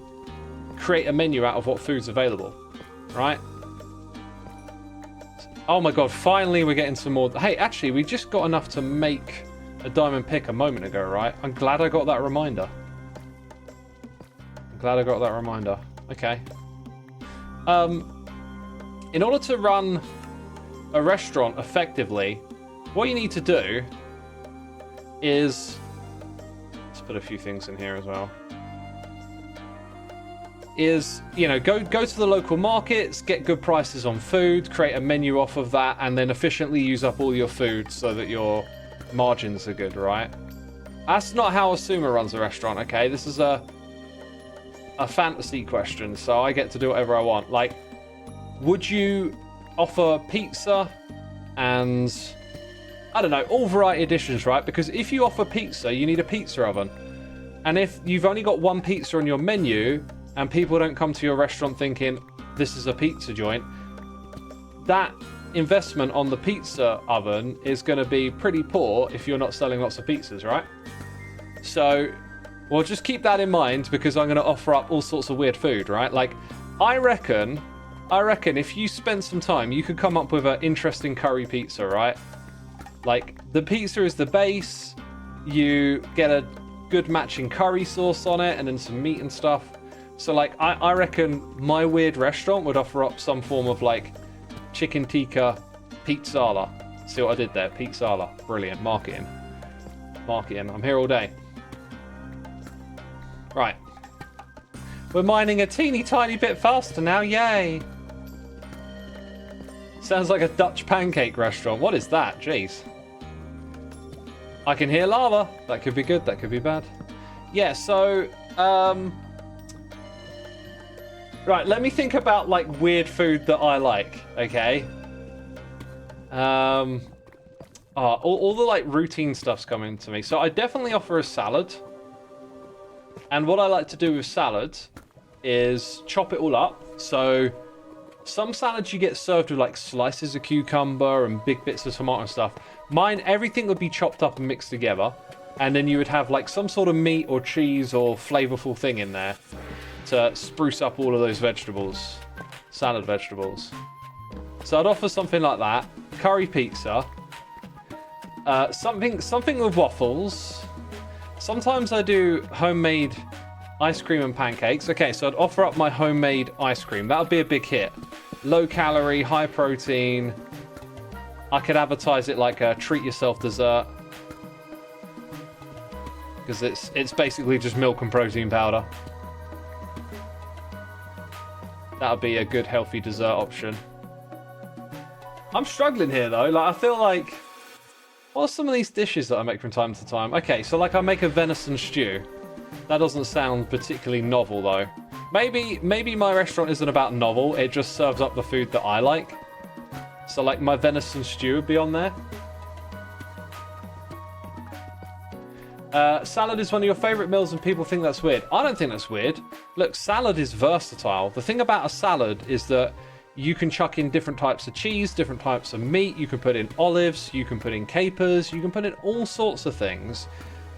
create a menu out of what food's available, right? Oh my god, finally we're getting some more. Hey, actually, we just got enough to make a diamond pick a moment ago, right? I'm glad I got that reminder. Okay. In order to run a restaurant effectively, what you need to do is... let's put a few things in here as well. Is, you know, go to the local markets, get good prices on food, create a menu off of that, and then efficiently use up all your food so that your margins are good, right? That's not how Xisuma runs a restaurant, okay? This is a fantasy question, so I get to do whatever I want. Like, would you offer pizza and, I don't know, all variety of dishes, right? Because if you offer pizza, you need a pizza oven. And if you've only got one pizza on your menu, and people don't come to your restaurant thinking this is a pizza joint, that investment on the pizza oven is going to be pretty poor if you're not selling lots of pizzas, right? So, well, just keep that in mind, because I'm going to offer up all sorts of weird food, right? Like, I reckon if you spend some time, you could come up with an interesting curry pizza, right? Like, the pizza is the base, you get a good matching curry sauce on it, and then some meat and stuff. So, like, I reckon my weird restaurant would offer up some form of, like, chicken tikka pizzala. See what I did there? Pizzala. Brilliant. Marketing. I'm here all day. Right. We're mining a teeny tiny bit faster now. Yay. Sounds like a Dutch pancake restaurant. What is that? Jeez. I can hear lava. That could be good. That could be bad. Yeah, so... right, let me think about, like, weird food that I like, okay? All the, like, routine stuff's coming to me. So I definitely offer a salad. And what I like to do with salad is chop it all up. So Some salads you get served with like slices of cucumber and big bits of tomato and stuff. Mine, everything would be chopped up and mixed together. And then you would have like some sort of meat or cheese or flavorful thing in there to spruce up all of those vegetables. Salad vegetables. So I'd offer something like that. Curry pizza. Something with waffles. Sometimes I do homemade ice cream and pancakes. Okay, so I'd offer up my homemade ice cream. That would be a big hit. Low calorie, high protein. I could advertise it like a treat yourself dessert. Because it's basically just milk and protein powder. That would be a good healthy dessert option. I'm struggling here though. Like, I feel like, what are some of these dishes that I make from time to time? Okay, so like I make a venison stew. That doesn't sound particularly novel though. Maybe my restaurant isn't about novel. It just serves up the food that I like. So like my venison stew would be on there. Salad is one of your favorite meals and people think that's weird. I don't think that's weird. Look, salad is versatile. The thing about a salad is that you can chuck in different types of cheese, different types of meat. You can put in olives, you can put in capers, you can put in all sorts of things.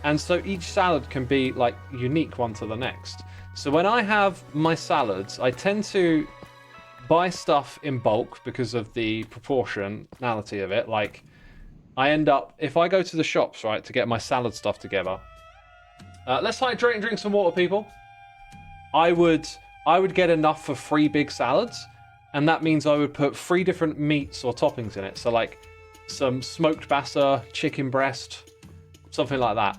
And so each salad can be like unique one to the next. So when I have my salads, I tend to buy stuff in bulk because of the proportionality of it. Like, I end up, if I go to the shops, right, to get my salad stuff together. Let's hydrate and drink some water, people. I would get enough for 3 big salads, and that means I would put 3 different meats or toppings in it. So like some smoked bassa, chicken breast, something like that.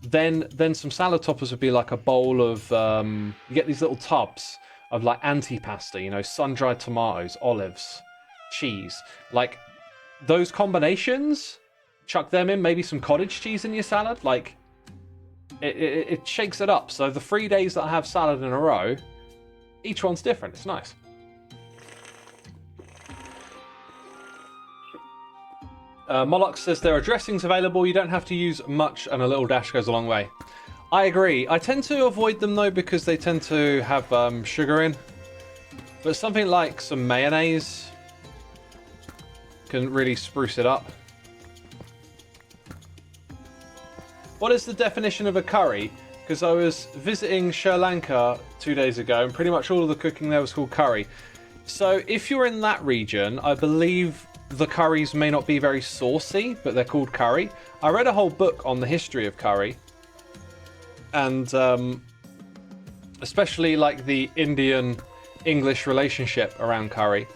Then some salad toppers would be like a bowl of you get these little tubs of like antipasta, you know, sun-dried tomatoes, olives, cheese, like those combinations. Chuck them in, maybe some cottage cheese in your salad. Like it shakes it up. So the 3 days that I have salad in a row, each one's different. It's nice. Moloch says there are dressings available. You don't have to use much, and a little dash goes a long way. I agree. I tend to avoid them though because they tend to have sugar in. But something like some mayonnaise can really spruce it up. What is the definition of a curry? Because I was visiting Sri Lanka 2 days ago, and pretty much all of the cooking there was called curry. So if you're in that region, I believe the curries may not be very saucy, but they're called curry. I read a whole book on the history of curry. And especially like the Indian-English relationship around curry.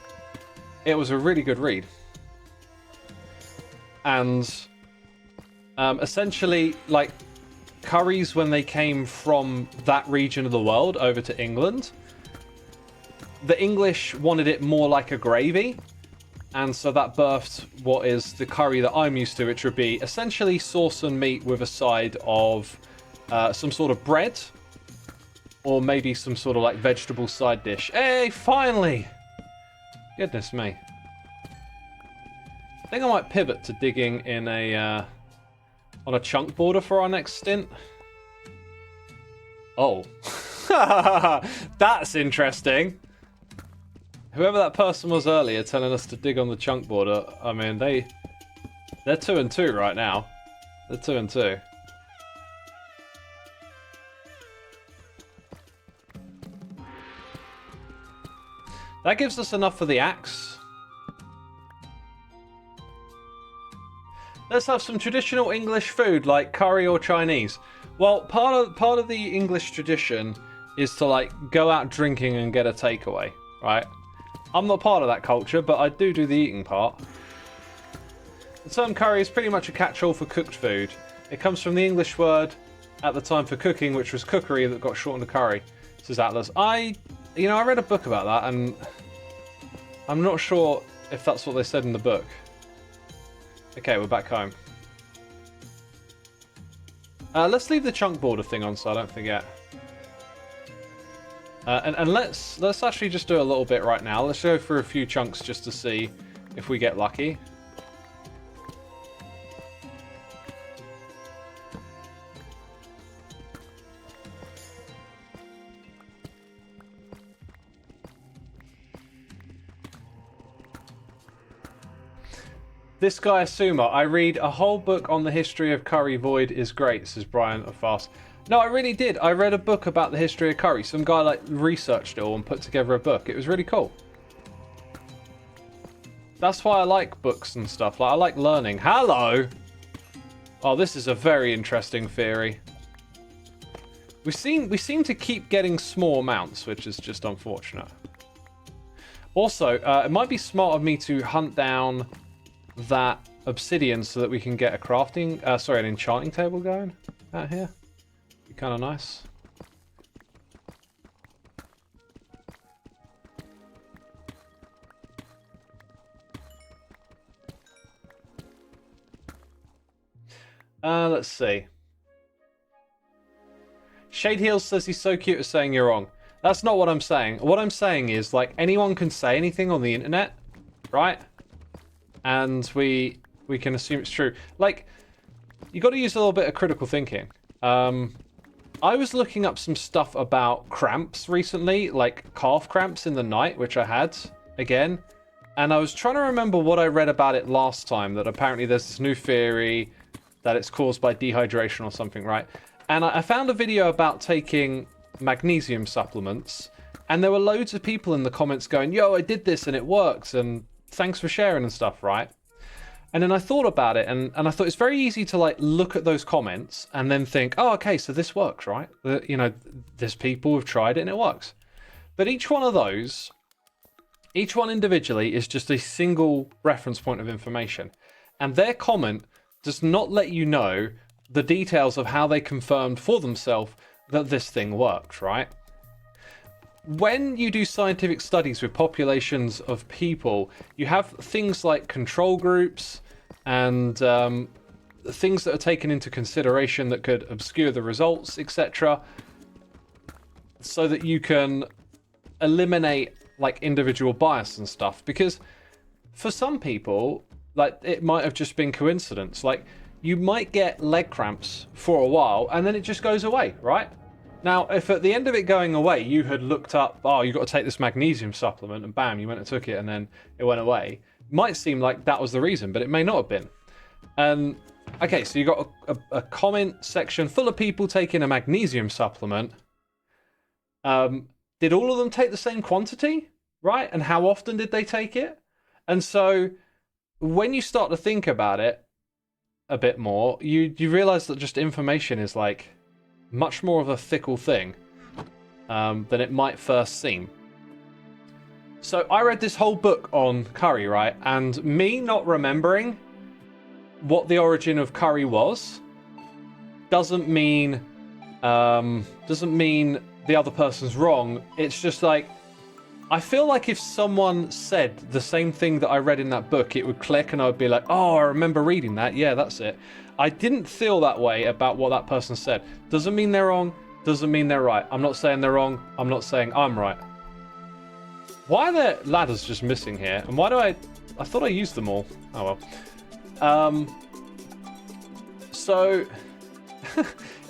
It was a really good read. And essentially, like, curries, when they came from that region of the world over to England, the English wanted it more like a gravy. And so that birthed what is the curry that I'm used to, which would be essentially sauce and meat with a side of some sort of bread, or maybe some sort of like vegetable side dish. Hey, finally! Goodness me. I think I might pivot to digging in a on a chunk border for our next stint. Oh. That's interesting. Whoever that person was earlier telling us to dig on the chunk border, I mean, they're 2 and 2 right now. They're 2 and 2. That gives us enough for the axe. Let's have some traditional English food like curry or Chinese. Well, part of the English tradition is to like go out drinking and get a takeaway, right? I'm not part of that culture, but I do the eating part. The term curry is pretty much a catch-all for cooked food. It comes from the English word at the time for cooking, which was cookery, that got shortened to curry, says Atlas. I read a book about that, and I'm not sure if that's what they said in the book. Okay, we're back home. Let's leave the chunk border thing on so I don't forget. And let's actually just do a little bit right now. Let's go through a few chunks just to see if we get lucky. This guy Asuma, I read a whole book on the history of curry. Void is great, says Brian of Fast. No, I really did. I read a book about the history of curry. Some guy like researched it all and put together a book. It was really cool. That's why I like books and stuff. Like I like learning. Hello. Oh, this is a very interesting theory. We seem to keep getting small amounts, which is just unfortunate. Also, it might be smart of me to hunt down that obsidian so that we can get a crafting, an enchanting table going out here. Be kind of nice. Let's see. Shade Heels says he's so cute at saying you're wrong. That's not what I'm saying. What I'm saying is, like, anyone can say anything on the internet, right? And we can assume it's true. Like, you got to use a little bit of critical thinking. I was looking up some stuff about cramps recently, like calf cramps in the night, which I had again. And I was trying to remember what I read about it last time, that apparently there's this new theory that it's caused by dehydration or something, right? And I found a video about taking magnesium supplements, and there were loads of people in the comments going, yo, I did this and it works, and thanks for sharing and stuff, right? And then I thought about it, and I thought it's very easy to like look at those comments and then think, oh, okay, so this works, right? You know, there's people who've tried it and it works. But each one of those, each one individually is just a single reference point of information. And their comment does not let you know the details of how they confirmed for themselves that this thing worked, right? When you do scientific studies with populations of people, you have things like control groups and things that are taken into consideration that could obscure the results, etc., so that you can eliminate like individual bias and stuff. Because for some people, like, it might have just been coincidence. Like, you might get leg cramps for a while and then it just goes away, right? Now, if at the end of it going away, you had looked up, oh, you've got to take this magnesium supplement, and bam, you went and took it and then it went away. It might seem like that was the reason, but it may not have been. Okay, so you got a comment section full of people taking a magnesium supplement. Did all of them take the same quantity, right? And how often did they take it? And so when you start to think about it a bit more, you realize that just information is like much more of a fickle thing than it might first seem. So I read this whole book on curry, right? And me not remembering what the origin of curry was doesn't mean the other person's wrong. It's just like, I feel like if someone said the same thing that I read in that book, it would click and I would be like, oh, I remember reading that. Yeah, that's it. I didn't feel that way about what that person said. Doesn't mean they're wrong. Doesn't mean they're right. I'm not saying they're wrong. I'm not saying I'm right. Why are there ladders just missing here? And why do I thought I used them all. Oh well. So,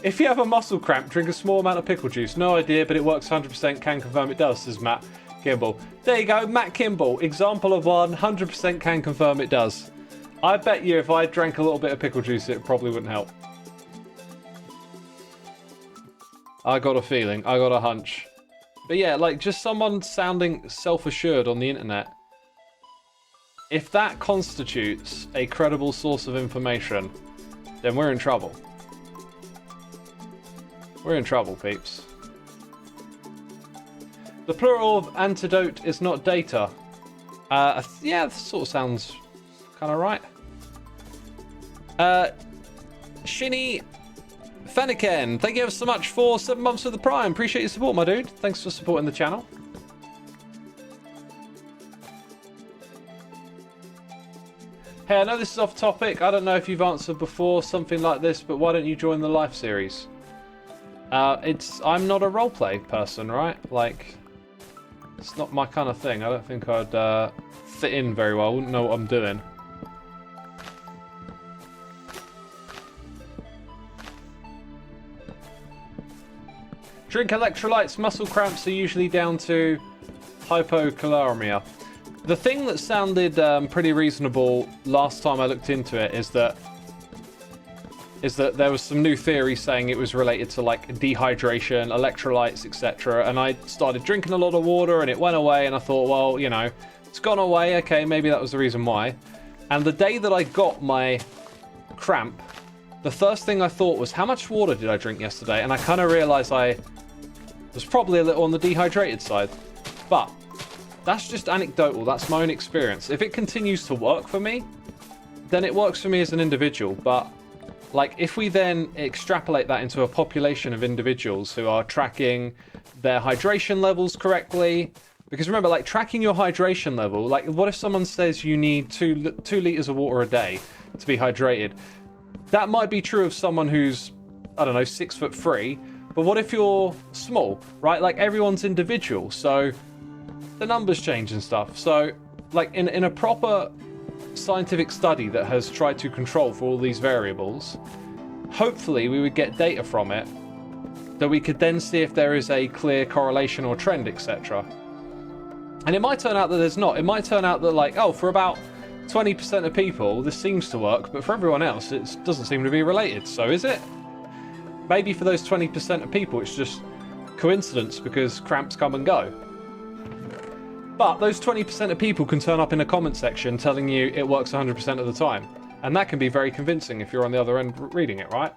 if you have a muscle cramp, drink a small amount of pickle juice. No idea, but it works 100%. Can confirm it does, says Matt Kimball. There you go, Matt Kimball. Example of one, 100% can confirm it does. I bet you if I drank a little bit of pickle juice, it probably wouldn't help. I got a feeling, I got a hunch. But yeah, like just someone sounding self-assured on the internet. If that constitutes a credible source of information, then we're in trouble. We're in trouble, peeps. The plural of antidote is not data. Yeah, that sort of sounds kind of right. Shinny Fenniken, thank you ever so much for 7 months of the Prime. Appreciate your support, my dude. Thanks for supporting the channel. Hey, I know this is off topic. I don't know if you've answered before something like this, but why don't you join the live series? I'm not a roleplay person, right? Like, it's not my kind of thing. I don't think I'd fit in very well. I wouldn't know what I'm doing. Drink electrolytes. Muscle cramps are usually down to hypokalemia. The thing that sounded pretty reasonable last time I looked into it is that there was some new theory saying it was related to like dehydration, electrolytes, etc. And I started drinking a lot of water and it went away, and I thought, well, you know, it's gone away. Okay, maybe that was the reason why. And the day that I got my cramp, the first thing I thought was, how much water did I drink yesterday? And I kind of realized I was probably a little on the dehydrated side. But that's just anecdotal. That's my own experience. If it continues to work for me, then it works for me as an individual. But like, if we then extrapolate that into a population of individuals who are tracking their hydration levels correctly, because remember, like, tracking your hydration level, like, what if someone says you need 2 liters of water a day to be hydrated? That might be true of someone who's, I don't know, 6'3", but what if you're small, right? Like, everyone's individual, so the numbers change and stuff. So, like, in a proper scientific study that has tried to control for all these variables, hopefully we would get data from it that we could then see if there is a clear correlation or trend, etc. And it might turn out that there's not. It might turn out that, like, oh, for about 20% of people this seems to work, but for everyone else it doesn't seem to be related. So is it? Maybe for those 20% of people it's just coincidence because cramps come and go. But those 20% of people can turn up in a comment section telling you it works 100% of the time. And that can be very convincing if you're on the other end reading it, right?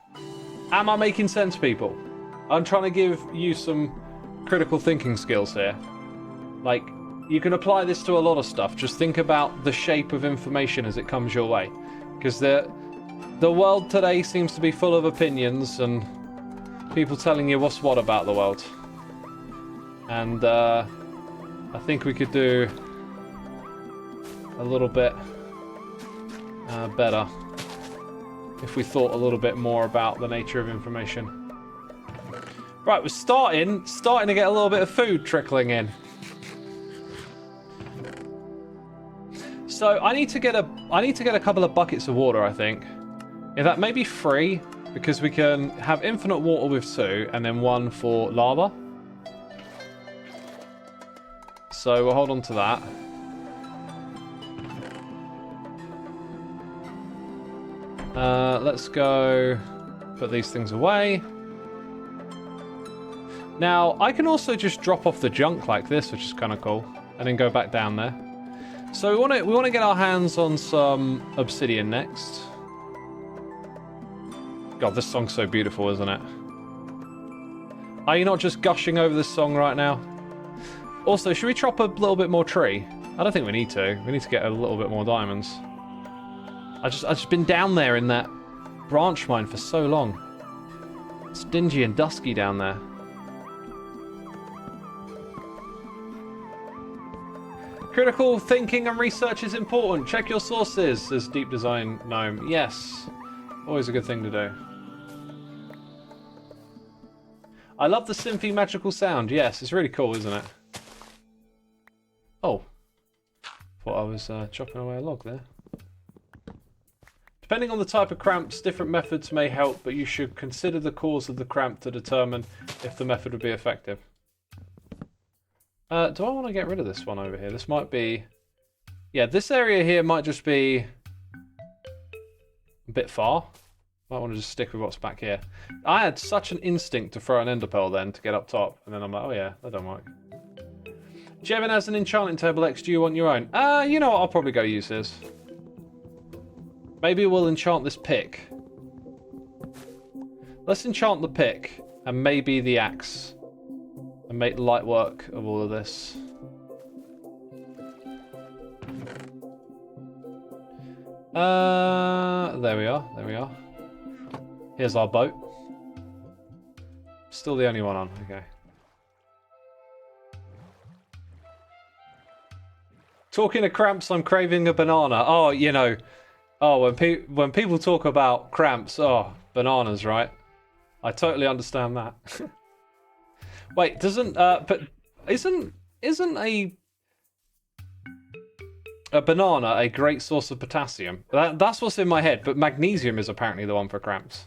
Am I making sense, people? I'm trying to give you some critical thinking skills here. Like, you can apply this to a lot of stuff. Just think about the shape of information as it comes your way. Because the world today seems to be full of opinions and people telling you what's what about the world. And, I think we could do a little bit better if we thought a little bit more about the nature of information. Right, we're starting to get a little bit of food trickling in. So I need to get a couple of buckets of water, I think. Yeah, that may be 3 because we can have infinite water with 2 and then 1 for lava. So we'll hold on to that. Let's go put these things away. Now, I can also just drop off the junk like this, which is kind of cool, and then go back down there. So we want to get our hands on some obsidian next. God, this song's so beautiful, isn't it? Are you not just gushing over this song right now? Also, should we chop a little bit more tree? I don't think we need to. We need to get a little bit more diamonds. I've just been down there in that branch mine for so long. It's dingy and dusky down there. Critical thinking and research is important. Check your sources, says Deep Design Gnome. Yes. Always a good thing to do. I love the synthy magical sound. Yes, it's really cool, isn't it? Oh. Thought I was chopping away a log there. Depending on the type of cramps, different methods may help, but you should consider the cause of the cramp to determine if the method would be effective. Do I want to get rid of this one over here? This might be... Yeah, this area here might just be a bit far. Might want to just stick with what's back here. I had such an instinct to throw an ender pearl then to get up top, and then I'm like, oh yeah, that don't work. Jevin has an enchanting table X. Do you want your own? You know what? I'll probably go use his. Maybe we'll enchant this pick. Let's enchant the pick, and maybe the axe. And make light work of all of this. There we are. There we are. Here's our boat. Still the only one on. Okay. Talking of cramps, I'm craving a banana. Oh, you know. Oh, when people talk about cramps, oh, bananas, right? I totally understand that. Wait, but isn't a banana a great source of potassium? That's what's in my head, but magnesium is apparently the one for cramps.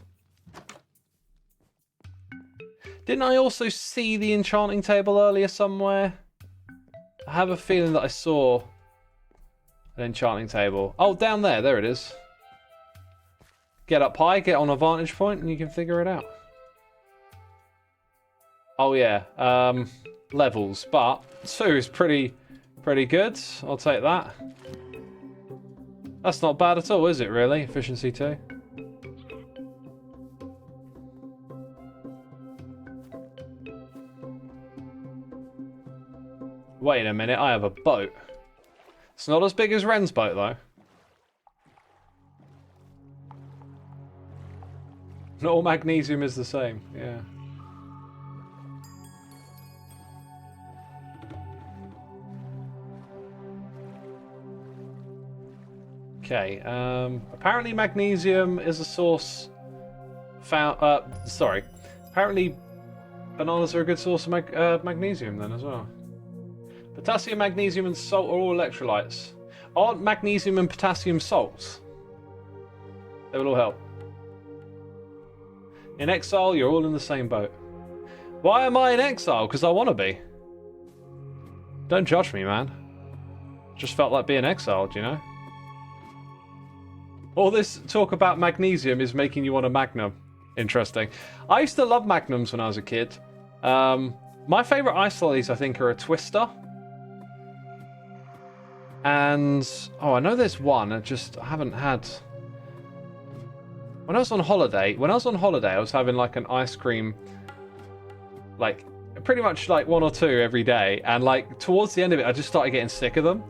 Didn't I also see the enchanting table earlier somewhere? I have a feeling that I saw An enchanting table. Oh, down there. There it is. Get up high, get on a vantage point, and you can figure it out. Oh, yeah. Levels. But 2 is pretty good. I'll take that. That's not bad at all, is it, really? Efficiency 2. Wait a minute, I have a boat. It's not as big as Ren's boat, though. Not all magnesium is the same, yeah. Okay, apparently magnesium is a source found, sorry. Apparently bananas are a good source of magnesium then as well. Potassium, magnesium, and salt are all electrolytes. Aren't magnesium and potassium salts? They will all help. In Exile, you're all in the same boat. Why am I in Exile? Because I want to be. Don't judge me, man. Just felt like being exiled, you know? All this talk about magnesium is making you want a Magnum. Interesting. I used to love Magnums when I was a kid. My favourite ice lollies, I think, are a Twister. And... oh, I know there's one. I haven't had... When I was on holiday, I was having like an ice cream, like pretty much like 1 or 2 every day. And like towards the end of it, I just started getting sick of them.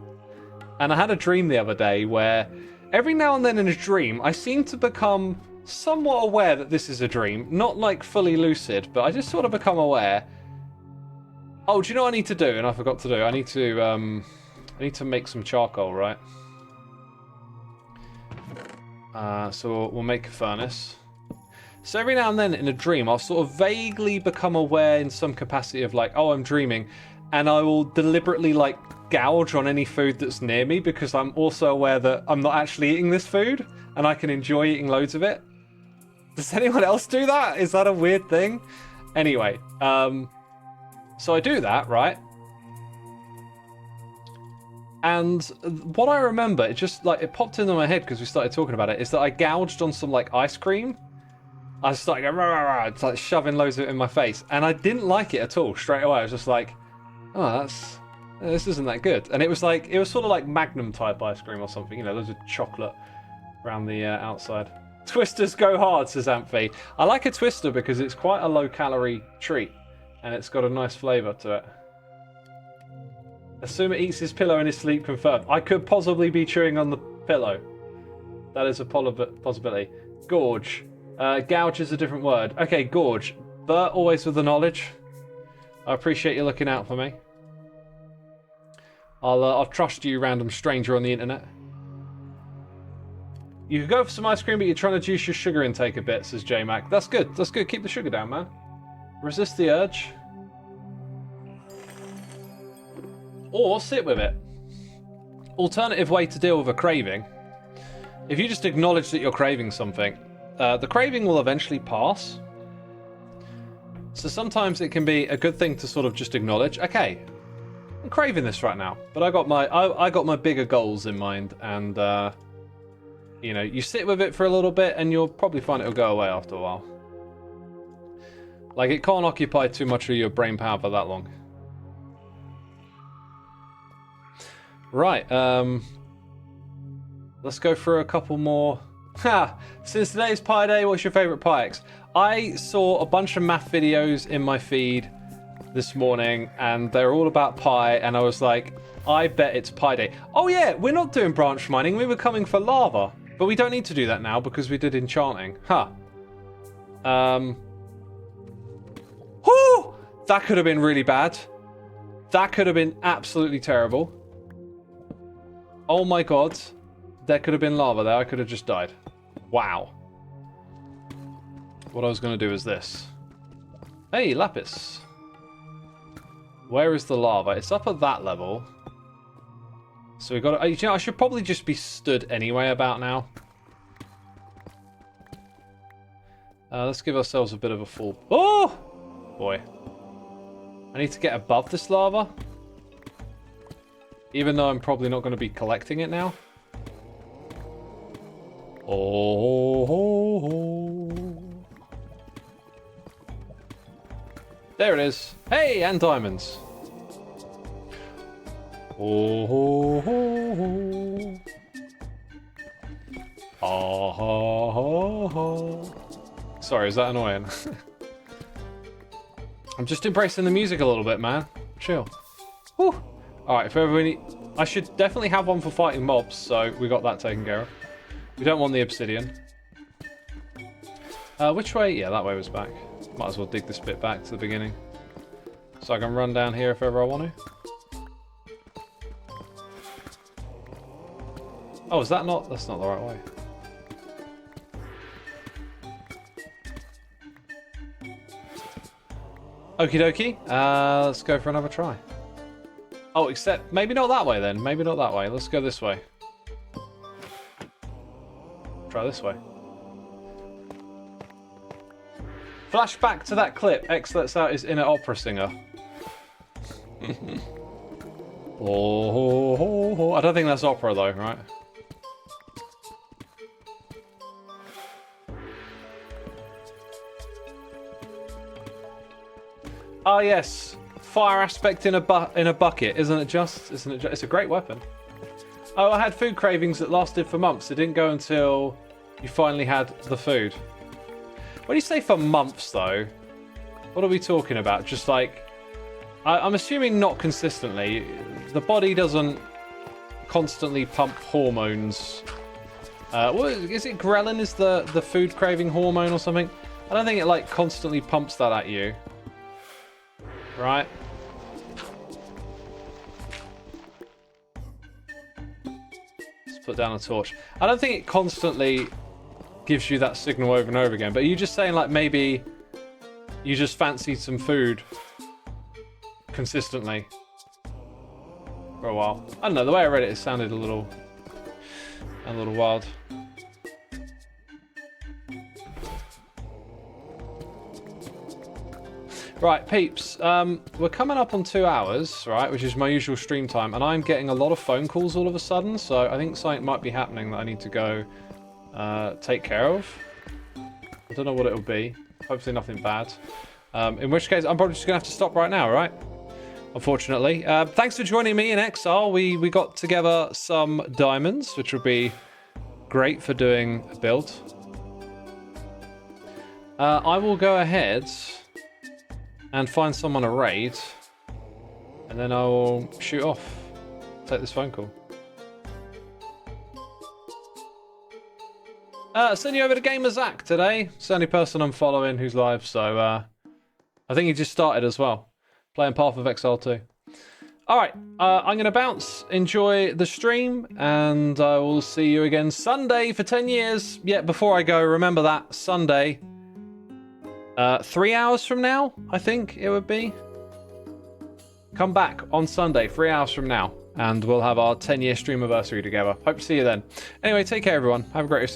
And I had a dream the other day where every now and then in a dream, I seem to become somewhat aware that this is a dream. Not like fully lucid, but I just sort of become aware. Oh, do you know what I need to do? And I forgot to do. I need to make some charcoal, right? So we'll make a furnace. So every now and then in a dream, I'll sort of vaguely become aware in some capacity of like, oh, I'm dreaming. And I will deliberately like gouge on any food that's near me because I'm also aware that I'm not actually eating this food and I can enjoy eating loads of it. Does anyone else do that? Is that a weird thing? Anyway, so I do that, right? And what I remember, it just like it popped into my head because we started talking about it, is that I gouged on some like ice cream. I started going, rah, rah, rah, it's like shoving loads of it in my face, and I didn't like it at all. Straight away, I was just like, oh, this isn't that good. And it was sort of like Magnum type ice cream or something, you know, loads of chocolate around the outside. Twisters go hard, says Amphi. I like a Twister because it's quite a low calorie treat, and it's got a nice flavour to it. Xisuma eats his pillow in his sleep, confirmed. I could possibly be chewing on the pillow. That is a possibility. Gorge. Gouge is a different word. Okay, gorge. But always with the knowledge. I appreciate you looking out for me. I'll trust you, random stranger on the internet. You could go for some ice cream, but you're trying to juice your sugar intake a bit, says J-Mac. That's good. That's good. Keep the sugar down, man. Resist the urge. Or sit with it. Alternative way to deal with a craving. If you just acknowledge that you're craving something, the craving will eventually pass. So sometimes it can be a good thing to sort of just acknowledge, okay, I'm craving this right now, but I got my bigger goals in mind, and you know, you sit with it for a little bit and you'll probably find it'll go away after a while. Like, it can't occupy too much of your brain power for that long. Right, let's go through a couple more. Since today's Pi Day, what's your favourite Pi-X? I saw a bunch of math videos in my feed this morning, and they're all about pi, and I was like, I bet it's Pi Day. Oh yeah, we're not doing branch mining, we were coming for lava. But we don't need to do that now, because we did enchanting. Whew! That could have been really bad. That could have been absolutely terrible. Oh my god. There could have been lava there. I could have just died. Wow. What I was going to do is this. Hey, lapis. Where is the lava? It's up at that level. So we got to... You know, I should probably just be stood anyway about now. Let's give ourselves a bit of a full... Oh! Boy. I need to get above this lava. Even though I'm probably not going to be collecting it now. Oh. There it is. Hey, and diamonds. Oh. Sorry, is that annoying? I'm just embracing the music a little bit, man. Chill. Whew. Alright, if ever we need... I should definitely have one for fighting mobs, so we got that taken care of. We don't want the obsidian. Which way? Yeah, that way was back. Might as well dig this bit back to the beginning. So I can run down here if ever I want to. Oh, is that not... That's not the right way. Okie dokie. Let's go for another try. Oh, except... Maybe not that way then. Maybe not that way. Let's go this way. Try this way. Flashback to that clip. X lets out his inner opera singer. Oh, I don't think that's opera though, right? Oh yes, fire aspect in a bucket, isn't it just? Isn't it? It's a great weapon. Oh, I had food cravings that lasted for months. It didn't go until you finally had the food. When you say for months, though, what are we talking about? Just like, I'm assuming not consistently. The body doesn't constantly pump hormones. What is it? Ghrelin is the food craving hormone or something? I don't think it like constantly pumps that at you. Right? Let's put down a torch. I don't think it constantly gives you that signal over and over again, but are you just saying like maybe you just fancied some food consistently for a while? I don't know, the way I read it, it sounded a little wild. Right, peeps, we're coming up on 2 hours, right, which is my usual stream time, and I'm getting a lot of phone calls all of a sudden, so I think something might be happening that I need to go take care of. I don't know what it'll be. Hopefully nothing bad. In which case, I'm probably just going to have to stop right now, right? Unfortunately. Thanks for joining me in Exile. We got together some diamonds, which will be great for doing a build. I will go ahead and find someone to raid, and then I'll shoot off. Take this phone call. Send you over to Gamer Zach today. It's the only person I'm following who's live, so I think he just started as well, playing Path of Exile 2. Alright, I'm going to bounce. Enjoy the stream, and I will see you again Sunday for 10 years. Yeah, before I go, remember that, Sunday. 3 hours from now, I think it would be. Come back on Sunday, 3 hours from now, and we'll have our 10-year stream anniversary together. Hope to see you then. Anyway, take care, everyone. Have a great rest.